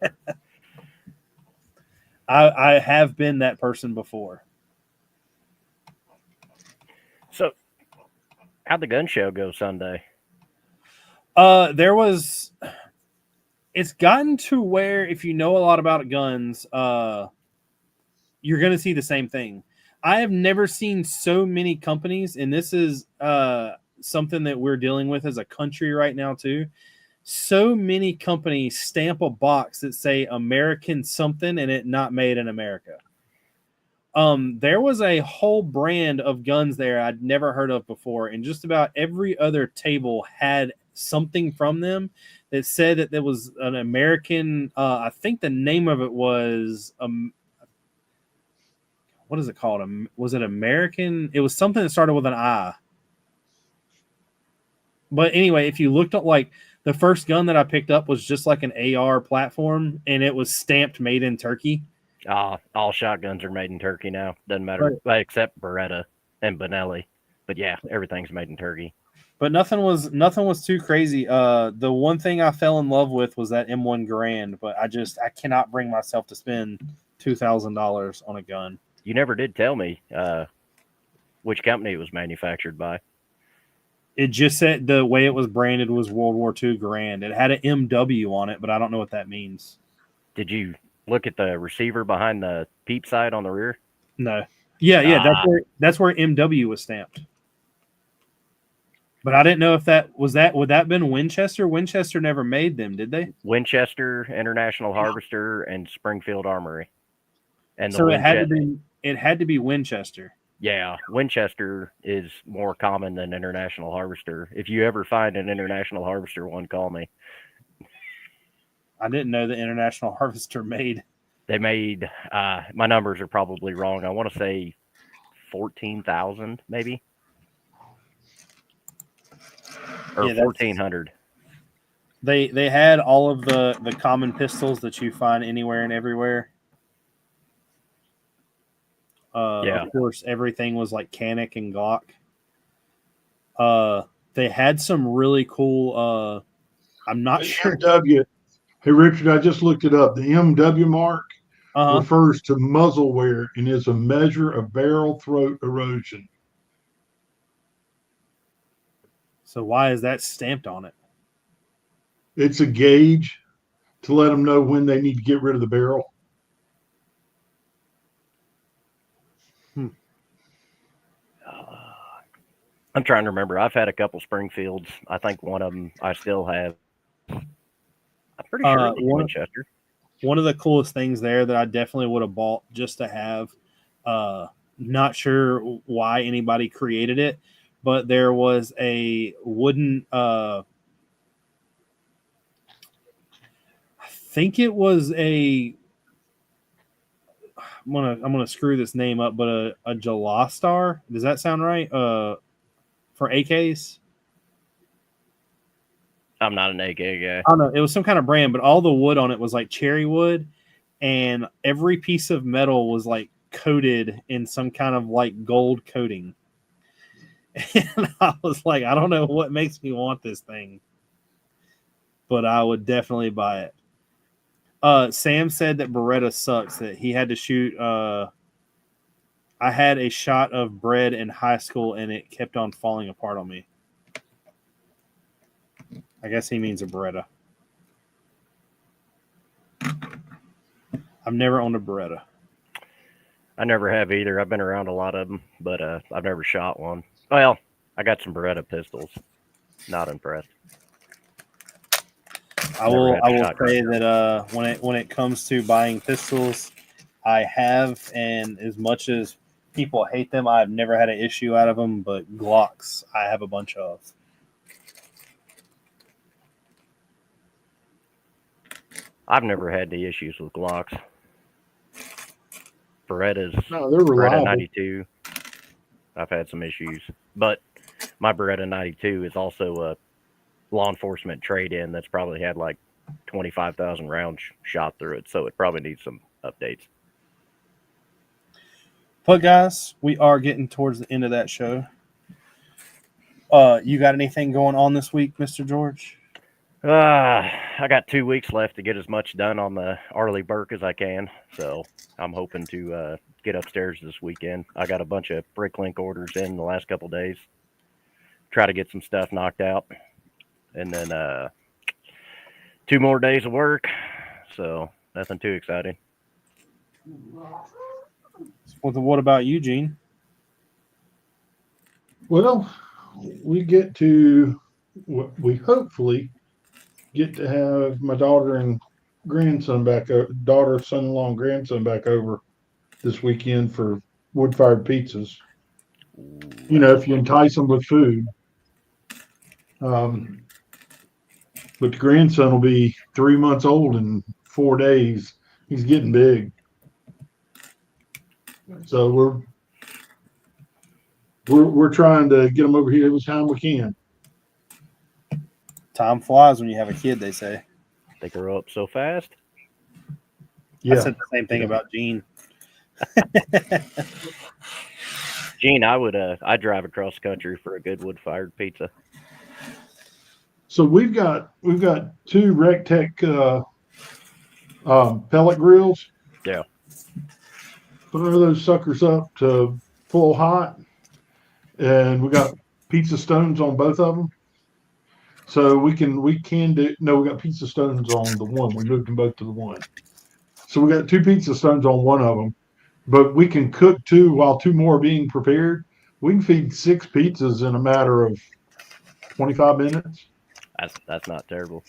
I have been that person before. So, how'd the gun show go Sunday? It's gotten to where if you know a lot about guns, you're going to see the same thing. I have never seen so many companies, and this is something that we're dealing with as a country right now too. So many companies stamp a box that say American something and it not made in America. There was a whole brand of guns there I'd never heard of before, and just about every other table had something from them that said that there was an American. I think the name of it was what is it called? Was it American? It was something that started with an I. But anyway, if you looked at like the first gun that I picked up was just like an AR platform, and it was stamped made in Turkey. All shotguns are made in Turkey now. Doesn't matter, Right. except Beretta and Benelli. But yeah, everything's made in Turkey. But nothing was too crazy. The one thing I fell in love with was that M1 Garand, but I cannot bring myself to spend $2,000 on a gun. You never did tell me which company it was manufactured by. It just said the way it was branded was World War II Garand. It had an MW on it, but I don't know what that means. Did you look at the receiver behind the peep sight on the rear? No. Yeah, that's where MW was stamped. But I didn't know if would that have been Winchester? Winchester never made them, did they? Winchester, International Harvester, and Springfield Armory. And so it had to be Winchester. Yeah, Winchester is more common than International Harvester. If you ever find an International Harvester one, call me. I didn't know the International Harvester made. They made, my numbers are probably wrong. I want to say 14,000 maybe. Or 1,400. They had all of the common pistols that you find anywhere and everywhere. Of course, everything was like Canik and Glock. They had some really cool. I'm not sure. MW. Hey, Richard, I just looked it up. The MW mark refers to muzzle wear and is a measure of barrel throat erosion. So why is that stamped on it? It's a gauge to let them know when they need to get rid of the barrel. I'm trying to remember. I've had a couple Springfields. I think one of them I still have. I'm pretty sure it was Winchester. One of the coolest things there that I definitely would have bought just to have. Not sure why anybody created it, but there was a wooden. I think it was a. I'm gonna screw this name up, but a Jalostar. Does that sound right? For AKs. I'm not an AK guy. I don't know. It was some kind of brand, but all the wood on it was like cherry wood, and every piece of metal was like coated in some kind of like gold coating. And I was like, I don't know what makes me want this thing, but I would definitely buy it. Sam said that Beretta sucks, that he had to shoot. I had a shot of bread in high school and it kept on falling apart on me. I guess he means a Beretta. I've never owned a Beretta. I never have either. I've been around a lot of them, but I've never shot one. Well, I got some Beretta pistols. Not impressed. I will say that when it comes to buying pistols, I have, and as much as people hate them, I've never had an issue out of them. But Glocks, I have a bunch of. I've never had the issues with Glocks. Berettas, No, they're reliable. Beretta 92. I've had some issues, but my Beretta 92 is also a law enforcement trade-in that's probably had like 25,000 rounds shot through it, so it probably needs some updates. But guys, we are getting towards the end of that show. You got anything going on this week, Mr. George? I got 2 weeks left to get as much done on the Arleigh Burke as I can, so I'm hoping to get upstairs this weekend. I got a bunch of Bricklink orders in the last couple days. Try to get some stuff knocked out, and then 2 more days of work, so nothing too exciting. What about you, Gene? Well, we get to, we hopefully get to have my daughter and grandson back, daughter, son-in-law, and grandson back over this weekend for wood-fired pizzas. You know, if you entice them with food. But the grandson will be 3 months old in 4 days. He's getting big. So we're trying to get him over here every time we can. Time flies when you have a kid, they say. They grow up so fast. Yeah. I said the same thing about Gene. Gene, I'd drive across the country for a good wood-fired pizza. So we've got 2 Rectech pellet grills. Yeah. Put those suckers up to full hot, and we got pizza stones on both of them. So we can do. No, we got pizza stones on the one. We moved them both to the one. So we got 2 pizza stones on one of them, but we can cook 2 while 2 more are being prepared. We can feed 6 pizzas in a matter of 25 minutes. That's not terrible.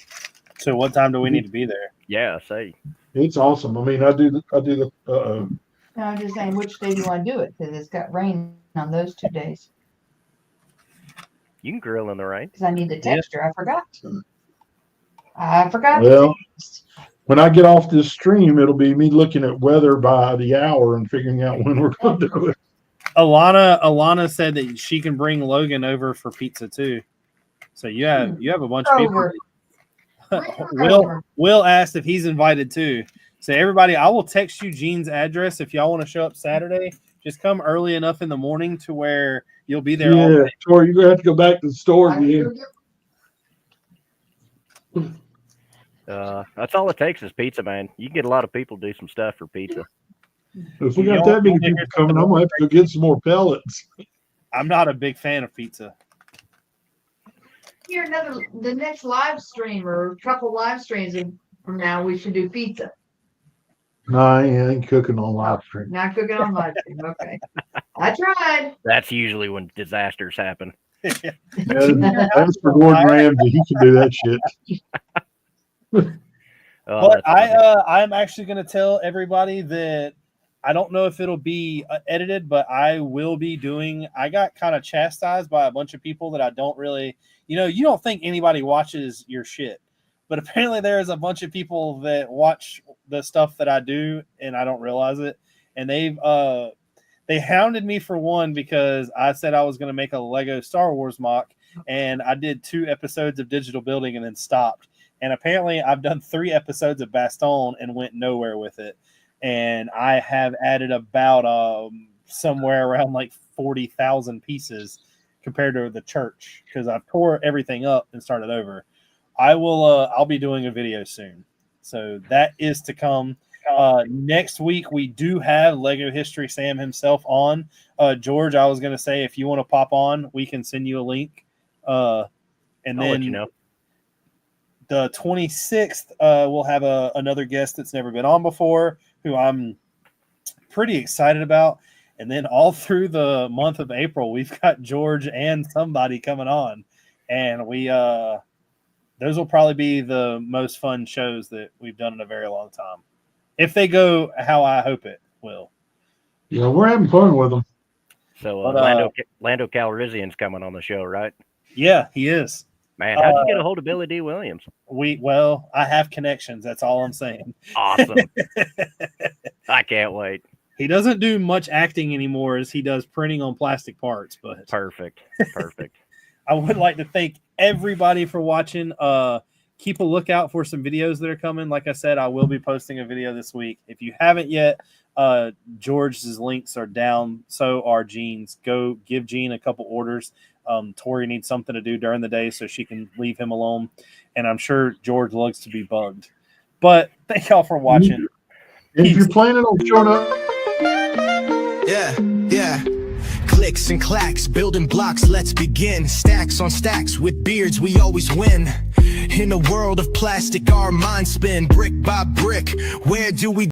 So what time do we need to be there? Yeah, say. It's awesome. I mean, I do the. No, I'm just saying, which day do you want to do it? Because it's got rain on those 2 days. You can grill in the rain. Because I need the texture. I forgot. I forgot. Well, when I get off this stream, it'll be me looking at weather by the hour and figuring out when we're going to do it. Alana said that she can bring Logan over for pizza too. So you have a bunch of people. Will asked if he's invited too. So everybody, I will text you Gene's address if y'all want to show up Saturday. Just come early enough in the morning to where you'll be there all day. Or you're gonna have to go back to the store again. That's all it takes is pizza, man. You can get a lot of people to do some stuff for pizza. If we got that many people coming, I'm gonna have to go get some more pellets. I'm not a big fan of pizza. Here, the next live stream or couple live streams from now, we should do pizza. No, I ain't cooking on live stream. Not cooking on live stream. Okay. I tried. That's usually when disasters happen. Yeah, that's for Gordon Ramsay. He can do that shit. Oh, But that's funny. I'm actually going to tell everybody that I don't know if it'll be edited, but I will be doing. I got kind of chastised by a bunch of people that I don't really, you don't think anybody watches your shit, but apparently there's a bunch of people that watch the stuff that I do, and I don't realize it. And they hounded me for one because I said I was going to make a Lego Star Wars mock, and I did 2 episodes of digital building and then stopped. And apparently I've done 3 episodes of Baston and went nowhere with it. And I have added about somewhere around like 40,000 pieces compared to the church because I tore everything up and started over. I'll be doing a video soon. So that is to come. Next week, we do have Lego History Sam himself on. George, I was going to say, if you want to pop on, we can send you a link. And I'll then let you know. The 26th, we'll have another guest that's never been on before, who I'm pretty excited about. And then all through the month of April, we've got George and somebody coming on. And those will probably be the most fun shows that we've done in a very long time. If they go how I hope it will. Yeah, we're having fun with them. So But, Lando Calrissian's coming on the show, right? Yeah, he is. Man, how'd you get a hold of Billy D. Williams? I have connections. That's all I'm saying. Awesome. I can't wait. He doesn't do much acting anymore as he does printing on plastic parts, but Perfect. Perfect. I would like to thank everybody for watching. Keep a lookout for some videos that are coming. Like I said, I will be posting a video this week. If you haven't yet, George's links are down. So are Jean's. Go give Jean a couple orders. Tori needs something to do during the day so she can leave him alone. And I'm sure George loves to be bugged. But thank y'all for watching. If you're planning on showing up, Yeah. Clicks and clacks, building blocks, let's begin. Stacks on stacks, with beards we always win. In a world of plastic, our minds spin. Brick by brick, where do we